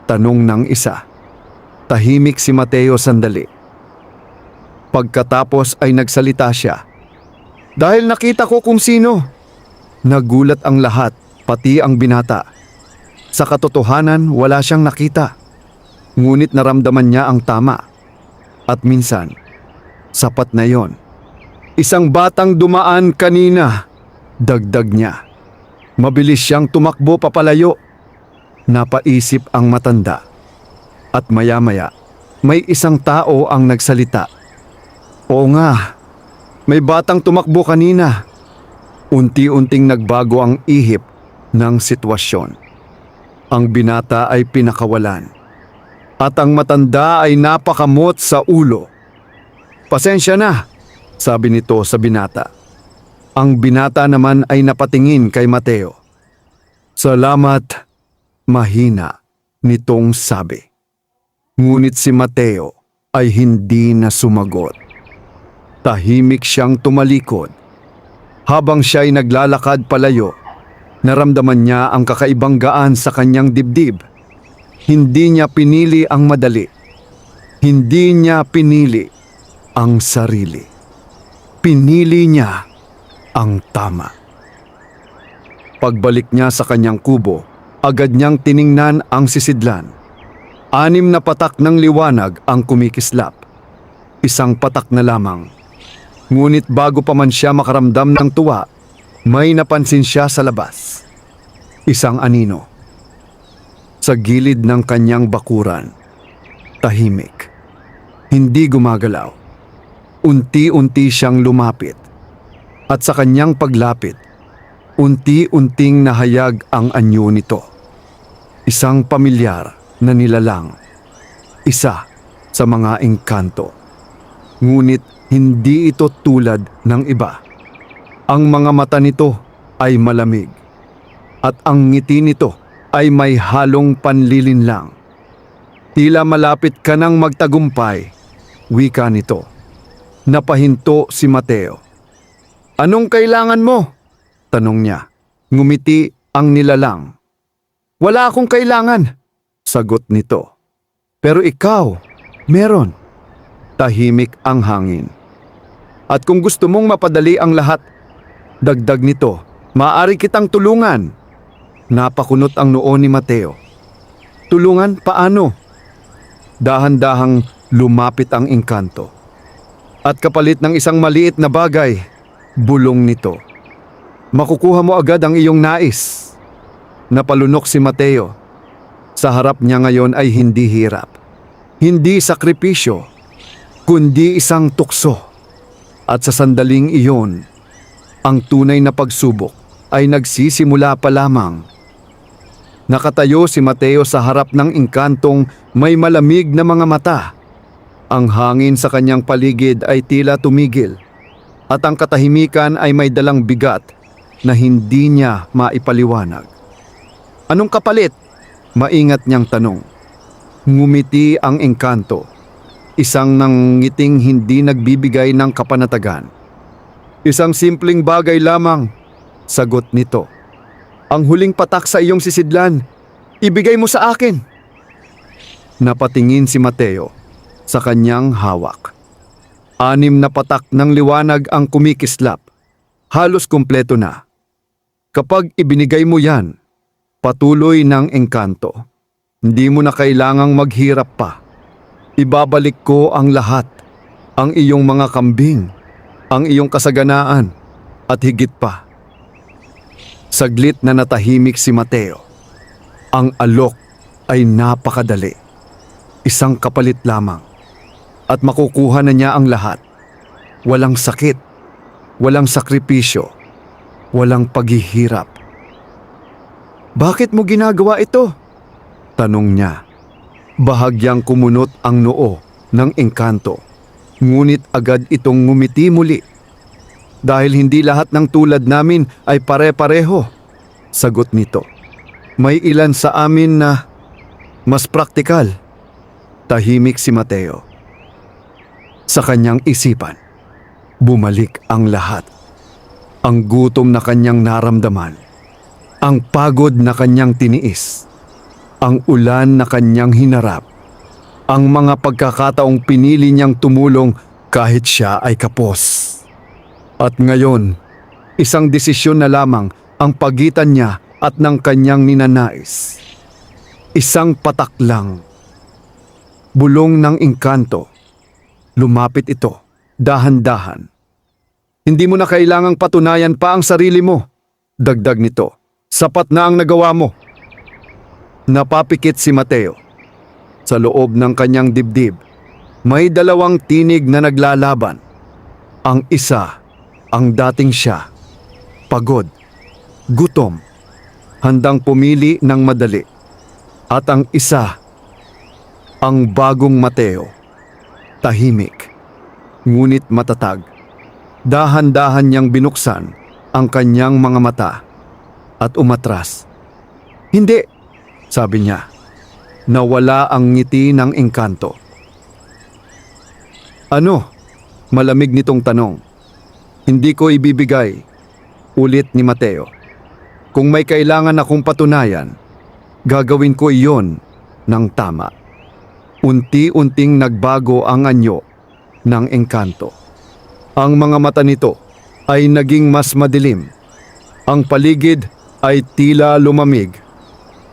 tanong ng isa. Tahimik si Mateo sandali. Pagkatapos ay nagsalita siya. "Dahil nakita ko kung sino." Nagulat ang lahat, pati ang binata. Sa katotohanan, wala siyang nakita. Ngunit naramdaman niya ang tama. At minsan, sapat na yon. "Isang batang dumaan kanina," dagdag niya. Mabilis siyang tumakbo papalayo. Napaisip ang matanda. At maya-maya, may isang tao ang nagsalita. "Oo nga, may batang tumakbo kanina." Unti-unting nagbago ang ihip ng sitwasyon. Ang binata ay pinakawalan. at ang matanda ay napakamot sa ulo. "Pasensya na," sabi nito sa binata. Ang binata naman ay napatingin kay Mateo. "Salamat," mahina nitong sabi. Ngunit si Mateo ay hindi na sumagot. Tahimik siyang tumalikod. Habang siya ay naglalakad palayo, naramdaman niya ang kakaibang gaan sa kanyang dibdib. Hindi niya pinili ang madali. Hindi niya pinili ang sarili. Pinili niya ang tama. Pagbalik niya sa kanyang kubo, agad niyang tiningnan ang sisidlan. 6 na patak ng liwanag ang kumikislap. 1 patak na lamang. Ngunit bago pa man siya makaramdam ng tuwa, may napansin siya sa labas. Isang anino. Sa gilid ng kanyang bakuran, tahimik. Hindi gumagalaw. Unti-unti siyang lumapit. At sa kanyang paglapit, unti-unting nahayag ang anyo nito. Isang pamilyar na nilalang. Isa sa mga engkanto. Ngunit hindi ito tulad ng iba. Ang mga mata nito ay malamig. At ang ngiti nito ay may halong panlilinlang. Tila malapit ka nang magtagumpay, wika nito. Napahinto si Mateo. "Anong kailangan mo?" tanong niya. Ngumiti ang nilalang. "Wala akong kailangan," sagot nito. "Pero ikaw, meron." Tahimik ang hangin. "At kung gusto mong mapadali ang lahat," dagdag nito, "maaari kitang tulungan." Napakunot ang noo ni Mateo. "Tulungan? Paano?" Dahan-dahang lumapit ang engkanto. At kapalit ng isang maliit na bagay, bulong nito. "Makukuha mo agad ang iyong nais." Napalunok si Mateo. Sa harap niya ngayon ay hindi hirap. Hindi sakripisyo, kundi isang tukso. At sa sandaling iyon, ang tunay na pagsubok ay nagsisimula pa lamang. Nakatayo si Mateo sa harap ng engkantong may malamig na mga mata. Ang hangin sa kanyang paligid ay tila tumigil. At ang katahimikan ay may dalang bigat na hindi niya maipaliwanag. "Anong kapalit?" maingat niyang tanong. Ngumiti ang engkanto. Isang ngiting hindi nagbibigay ng kapanatagan. "Isang simpleng bagay lamang," sagot nito. "Ang huling patak sa iyong sisidlan, ibigay mo sa akin." Napatingin si Mateo sa kanyang hawak. 6 na patak ng liwanag ang kumikislap. Halos kumpleto na. "Kapag ibinigay mo yan," patuloy ng engkanto, "hindi mo na kailangang maghirap pa. Ibabalik ko ang lahat, ang iyong mga kambing, ang iyong kasaganaan, at higit pa." Saglit na natahimik si Mateo. Ang alok ay napakadali. Isang kapalit lamang. At makukuha na niya ang lahat. Walang sakit, walang sakripisyo, walang paghihirap. "Bakit mo ginagawa ito?" tanong niya. Bahagyang kumunot ang noo ng engkanto. Ngunit agad itong ngumiti muli. "Dahil hindi lahat ng tulad namin ay pare-pareho," sagot nito. "May ilan sa amin na mas praktikal." Tahimik si Mateo. Sa kanyang isipan, bumalik ang lahat. Ang gutom na kanyang naramdaman, ang pagod na kanyang tiniis, ang ulan na kanyang hinarap, ang mga pagkakataong pinili niyang tumulong kahit siya ay kapos. At ngayon, isang desisyon na lamang ang pagitan niya at ng kanyang ninanais. Isang patak lang. Bulong ng engkanto. Lumapit ito, dahan-dahan. "Hindi mo na kailangang patunayan pa ang sarili mo," dagdag nito. "Sapat na ang nagawa mo." Napapikit si Mateo. Sa loob ng kanyang dibdib, may 2 tinig na naglalaban. Ang isa, ang dating siya, pagod, gutom, handang pumili ng madali. At ang isa, Ang bagong Mateo, tahimik, ngunit matatag. Dahan-dahan niyang binuksan ang kanyang mga mata at umatras. "Hindi," sabi niya. Nawala ang ngiti ng engkanto. "Ano?" Malamig nitong tanong. "Hindi ko ibibigay," ulit ni Mateo. "Kung may kailangan akong patunayan, gagawin ko iyon ng tama." Unti-unting nagbago ang anyo ng engkanto. Ang mga mata nito ay naging mas madilim. Ang paligid ay tila lumamig.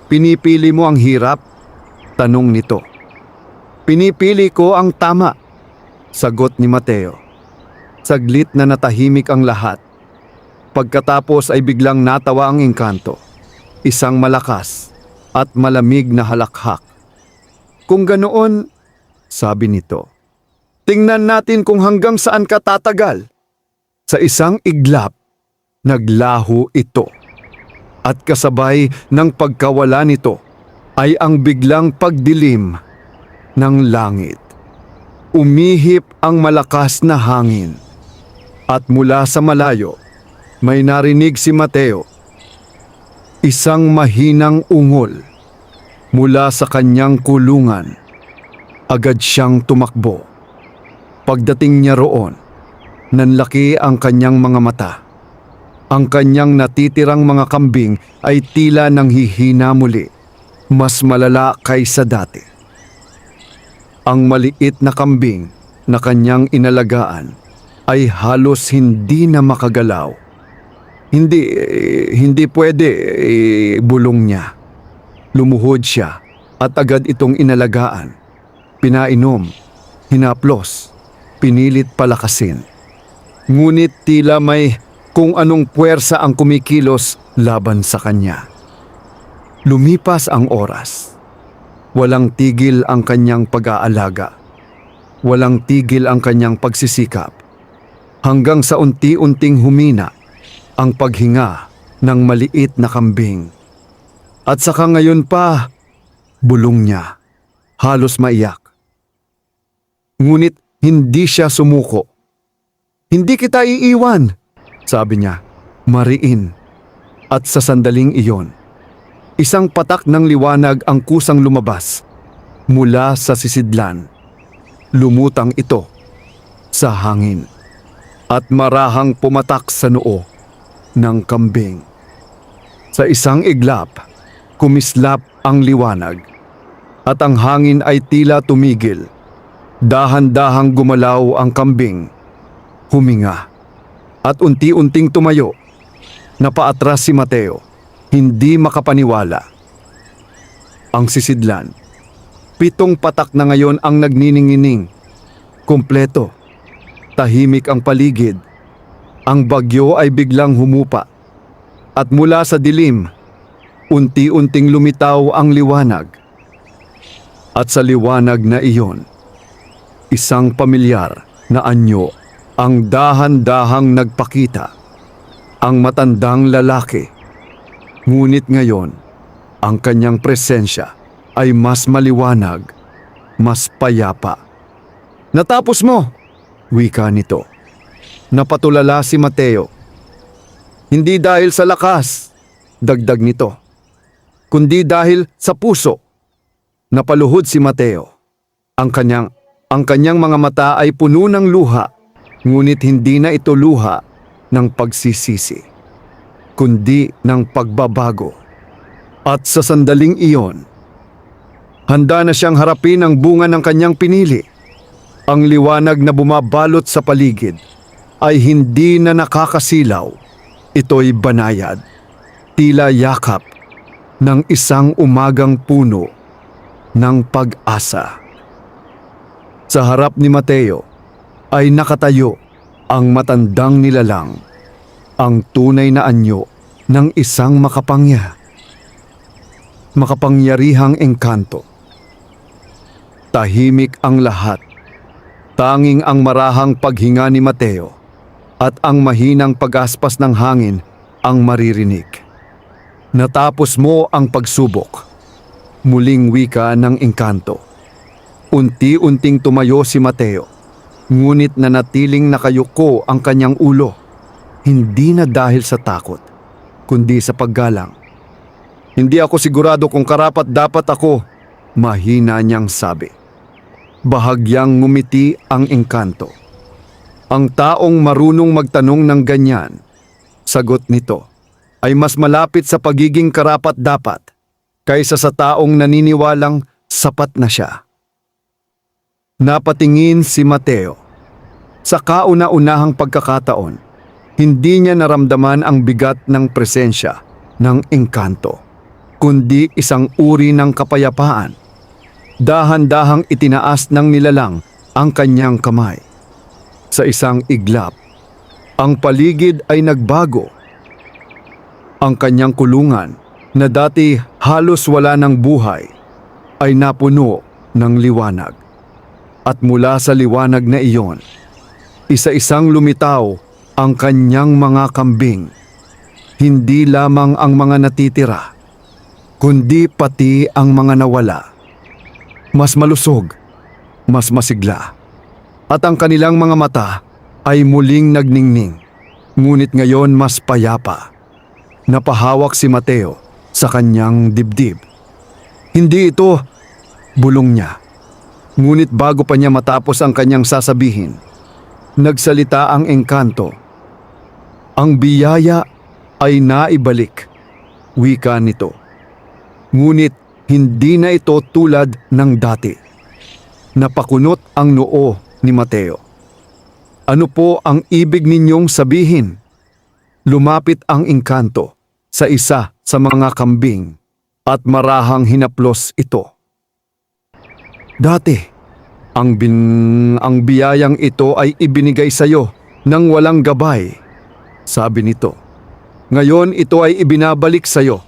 "Pinipili mo ang hirap?" tanong nito. "Pinipili ko ang tama," sagot ni Mateo. Saglit na natahimik ang lahat. Pagkatapos ay biglang natawa ang engkanto. Isang malakas at malamig na halakhak. "Kung ganoon," sabi nito, "tingnan natin kung hanggang saan ka tatagal." Sa isang iglap, naglaho ito. At kasabay ng pagkawala nito ay ang biglang pagdilim ng langit. Umihip ang malakas na hangin. At mula sa malayo, may narinig si Mateo. Isang mahinang ungol mula sa kanyang kulungan. Agad siyang tumakbo. Pagdating niya roon, nanlaki ang kanyang mga mata. Ang kanyang natitirang mga kambing ay tila nanghihina muli, mas malala kaysa dati. Ang maliit na kambing na kanyang inalagaan ay halos hindi na makagalaw. Hindi pwede, bulong niya. Lumuhod siya at agad itong inalagaan. Pinainom, hinaplos, pinilit palakasin. Ngunit tila may kung anong puwersa ang kumikilos laban sa kanya. Lumipas ang oras. Walang tigil ang kanyang pag-aalaga. Walang tigil ang kanyang pagsisikap. Hanggang sa unti-unting humina ang paghinga ng maliit na kambing. At saka ngayon pa, bulong niya, halos maiyak. Ngunit hindi siya sumuko. "Hindi kita iiwan," sabi niya, mariin. At sa sandaling iyon, isang patak ng liwanag ang kusang lumabas mula sa sisidlan. Lumutang ito sa hangin at marahang pumatak sa noo ng kambing. Sa isang iglap, kumislap ang liwanag at ang hangin ay tila tumigil. Dahan-dahang gumalaw ang kambing, huminga, at unti-unting tumayo. Napaatras si Mateo, hindi makapaniwala. Ang sisidlan, 7 patak na ngayon ang nagniningining. Kumpleto, tahimik ang paligid. Ang bagyo ay biglang humupa. At mula sa dilim, unti-unting lumitaw ang liwanag. At sa liwanag na iyon, isang pamilyar na anyo ang dahan-dahang nagpakita. Ang matandang lalaki. Ngunit ngayon, ang kanyang presensya ay mas maliwanag, mas payapa. "Natapos mo!" wika nito. Napatulala si Mateo. "Hindi dahil sa lakas," dagdag nito, "kundi dahil sa puso." Napaluhod si Mateo. Ang kanyang mga mata ay puno ng luha, ngunit hindi na ito luha ng pagsisisi, kundi ng pagbabago. At sa sandaling iyon, handa na siyang harapin ang bunga ng kanyang pinili. Ang liwanag na bumabalot sa paligid ay hindi na nakakasilaw. Ito'y banayad, tila yakap ng isang umagang puno ng pag-asa. Sa harap ni Mateo ay nakatayo ang matandang nilalang, ang tunay na anyo ng isang makapangyarihang engkanto. Tahimik ang lahat. Tanging ang marahang paghinga ni Mateo at ang mahinang pag-aspas ng hangin ang maririnig. "Natapos mo ang pagsubok," muling wika ng engkanto. Unti-unting tumayo si Mateo, ngunit nanatiling nakayuko ang kanyang ulo. Hindi na dahil sa takot, kundi sa paggalang. "Hindi ako sigurado kung karapat-dapat ako," mahina niyang sabi. Bahagyang ngumiti ang engkanto. Ang taong marunong magtanong ng ganyan, sagot nito, ay mas malapit sa pagiging karapat-dapat kaysa sa taong naniniwalang sapat na siya. Napatingin si Mateo. Sa kauna-unahang pagkakataon, hindi niya naramdaman ang bigat ng presensya ng engkanto, kundi isang uri ng kapayapaan. Dahan-dahang itinaas ng nilalang ang kanyang kamay. Sa isang iglap, ang paligid ay nagbago. Ang kanyang kulungan, na dati halos wala ng buhay, ay napuno ng liwanag. At mula sa liwanag na iyon, isa-isang lumitaw ang kanyang mga kambing. Hindi lamang ang mga natitira, kundi pati ang mga nawala. Mas malusog, mas masigla. At ang kanilang mga mata ay muling nagningning, ngunit ngayon mas payapa. Napahawak si Mateo sa kanyang dibdib. "Hindi ito," bulong niya. Ngunit bago pa niya matapos ang kanyang sasabihin, nagsalita ang engkanto. "Ang biyaya ay naibalik," wika nito. Ngunit hindi na ito tulad ng dati. Napakunot ang noo ni Mateo. "Ano po ang ibig ninyong sabihin?" Lumapit ang engkanto sa isa sa mga kambing at marahang hinaplos ito. "Dati, ang biyayang ito ay ibinigay sa iyo nang walang gabay," sabi nito. "Ngayon ito ay ibinabalik sa iyo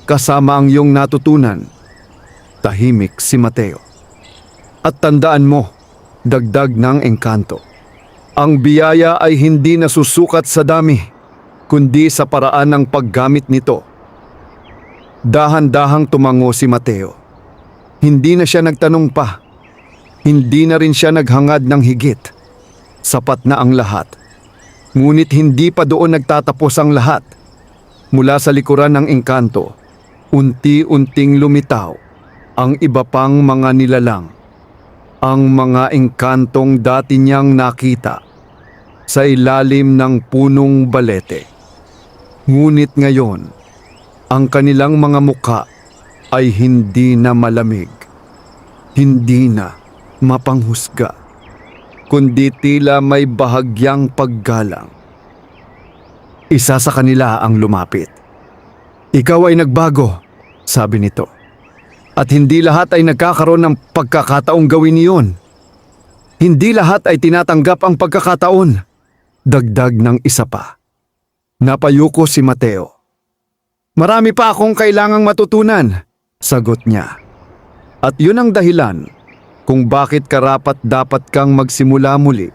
kasama ang iyong natutunan." Tahimik si Mateo. "At tandaan mo," dagdag ng engkanto, "ang biyaya ay hindi nasusukat sa dami, kundi sa paraan ng paggamit nito." Dahan-dahang tumango si Mateo. Hindi na siya nagtanong pa. Hindi na rin siya naghangad ng higit. Sapat na ang lahat. Ngunit hindi pa doon nagtatapos ang lahat. Mula sa likuran ng engkanto, unti-unting lumitaw ang iba pang mga nilalang. Ang mga engkantong dati niyang nakita sa ilalim ng punong balete. Ngunit ngayon, ang kanilang mga mukha ay hindi na malamig, hindi na mapanghusga, kundi tila may bahagyang paggalang. Isa sa kanila ang lumapit. "Ikaw ay nagbago," sabi nito. "At hindi lahat ay nagkakaroon ng pagkakataong gawin iyon. Hindi lahat ay tinatanggap ang pagkakataon," dagdag ng isa pa. Napayuko si Mateo. "Marami pa akong kailangang matutunan," sagot niya. "At yun ang dahilan kung bakit karapat-dapat kang magsimula muli,"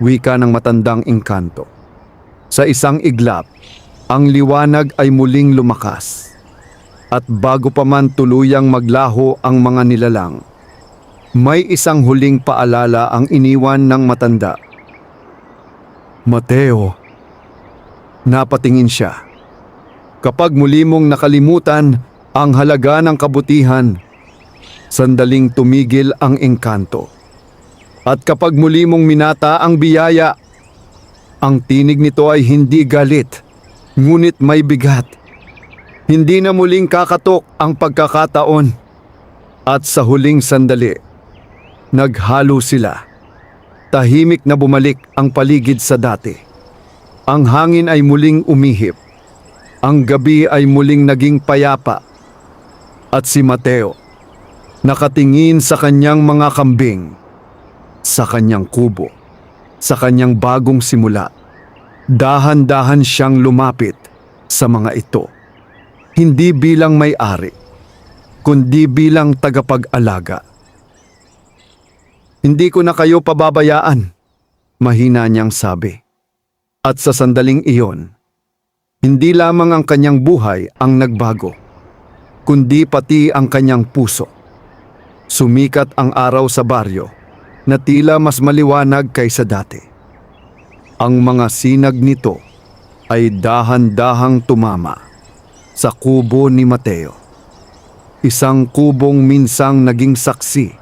wika ng matandang engkanto. Sa isang iglap, ang liwanag ay muling lumakas. At bago pa man tuluyang maglaho ang mga nilalang, may isang huling paalala ang iniwan ng matanda. "Mateo." Napatingin siya. Kapag muli mong nakalimutan ang halaga ng kabutihan, sandaling tumigil ang engkanto. At kapag muli mong minata ang biyaya, ang tinig nito ay hindi galit, ngunit may bigat. Hindi na muling kakatok ang pagkakataon. At sa huling sandali, naghalo sila. Tahimik na bumalik ang paligid sa dati. Ang hangin ay muling umihip. Ang gabi ay muling naging payapa. At si Mateo, nakatingin sa kanyang mga kambing, sa kanyang kubo, sa kanyang bagong simula. Dahan-dahan siyang lumapit sa mga ito. Hindi bilang may-ari, kundi bilang tagapag-alaga. "Hindi ko na kayo pababayaan," mahina niyang sabi. At sa sandaling iyon, hindi lamang ang kanyang buhay ang nagbago, kundi pati ang kanyang puso. Sumikat ang araw sa baryo na tila mas maliwanag kaysa dati. Ang mga sinag nito ay dahan-dahang tumama sa kubo ni Mateo. Isang kubong minsang naging saksi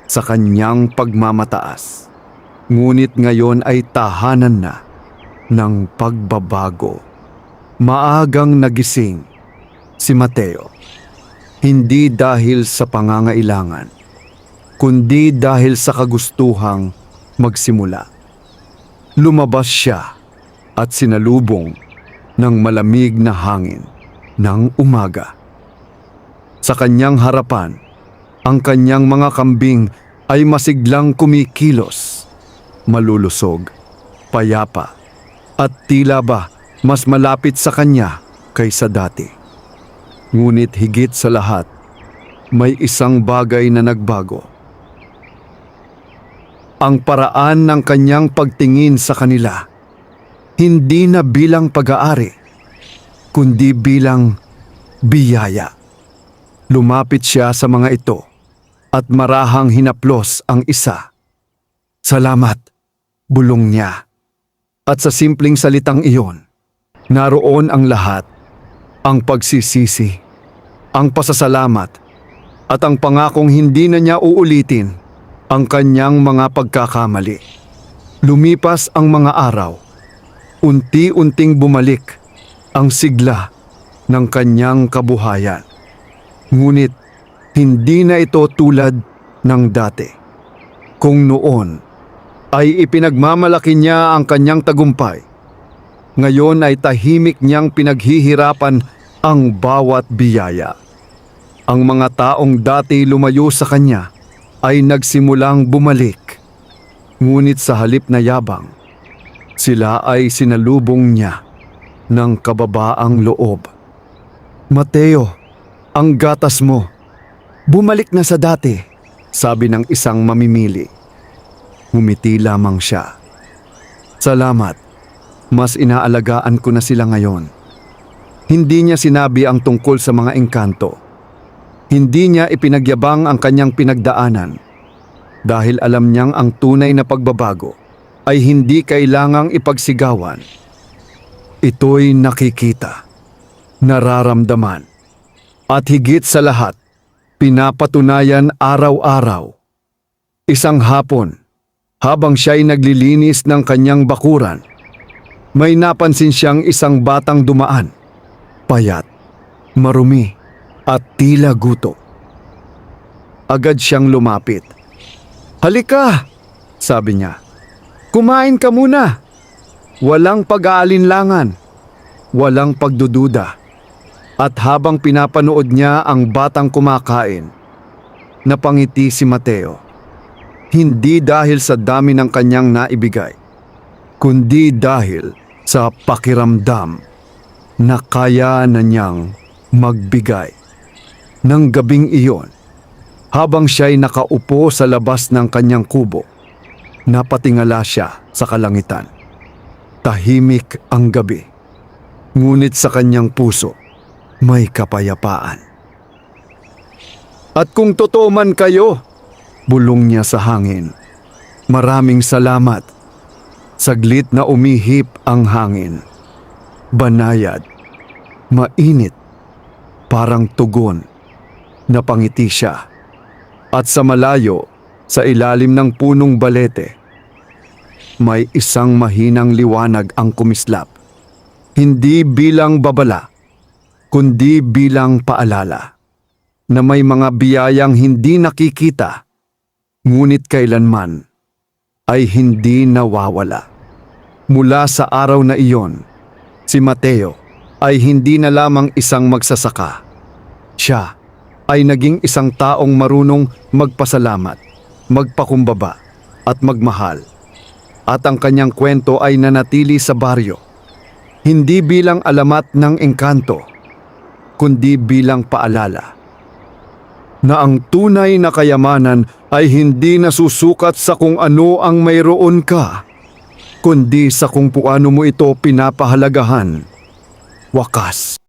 sa kanyang pagmamataas. Ngunit ngayon ay tahanan na ng pagbabago. Maagang nagising si Mateo, hindi dahil sa pangangailangan, kundi dahil sa kagustuhang magsimula. Lumabas siya at sinalubong ng malamig na hangin ng umaga. Sa kanyang harapan, ang kanyang mga kambing ay masiglang kumikilos, malulusog, payapa, at tila ba mas malapit sa kanya kaysa dati. Ngunit higit sa lahat, may isang bagay na nagbago. Ang paraan ng kanyang pagtingin sa kanila, hindi na bilang pag-aari, kundi bilang biyaya. Lumapit siya sa mga ito at marahang hinaplos ang isa. "Salamat," bulong niya. At sa simpleng salitang iyon, naroon ang lahat, ang pagsisisi, ang pasasalamat, at ang pangakong hindi na niya uulitin ang kanyang mga pagkakamali. Lumipas ang mga araw, unti-unting bumalik ang sigla ng kanyang kabuhayan. Ngunit hindi na ito tulad ng dati. Kung noon ay ipinagmamalaki niya ang kanyang tagumpay, ngayon ay tahimik niyang pinaghihirapan ang bawat biyaya. Ang mga taong dati lumayo sa kanya ay nagsimulang bumalik. Ngunit sa halip na yabang, sila ay sinalubong niya ng kababaang loob. "Mateo, ang gatas mo, bumalik na sa dati," sabi ng isang mamimili. Ngumiti lamang siya. "Salamat, mas inaalagaan ko na sila ngayon." Hindi niya sinabi ang tungkol sa mga engkanto. Hindi niya ipinagyabang ang kanyang pinagdaanan dahil alam niyang ang tunay na pagbabago ay hindi kailangang ipagsigawan. Ito'y nakikita, nararamdaman, at higit sa lahat, pinapatunayan araw-araw. Isang hapon, habang siya'y naglilinis ng kanyang bakuran, may napansin siyang isang batang dumaan, payat, marumi, at tila guto. Agad siyang lumapit. "Halika," sabi niya. "Kumain ka muna." Walang pag-aalinlangan, walang pagdududa. At habang pinapanood niya ang batang kumakain, napangiti si Mateo. Hindi dahil sa dami ng kanyang naibigay, kundi dahil sa pakiramdam na kaya na niyang magbigay. Nang gabing iyon, habang siya'y nakaupo sa labas ng kanyang kubo, napatingala siya sa kalangitan. Tahimik ang gabi, ngunit sa kanyang puso, may kapayapaan. "At kung totoo man kayo," bulong niya sa hangin, "maraming salamat." Saglit na umihip ang hangin. Banayad, mainit, parang tugon. Napangiti siya. At sa malayo, sa ilalim ng punong balete, may isang mahinang liwanag ang kumislap. Hindi bilang babala, kundi bilang paalala na may mga biyayang hindi nakikita, ngunit kailanman ay hindi nawawala. Mula sa araw na iyon, si Mateo ay hindi na lamang isang magsasaka. Siya ay naging isang taong marunong magpasalamat, magpakumbaba, at magmahal. At ang kanyang kwento ay nanatili sa baryo, hindi bilang alamat ng engkanto, kundi bilang paalala na ang tunay na kayamanan ay hindi nasusukat sa kung ano ang mayroon ka, kundi sa kung paano mo ito pinapahalagahan. Wakas.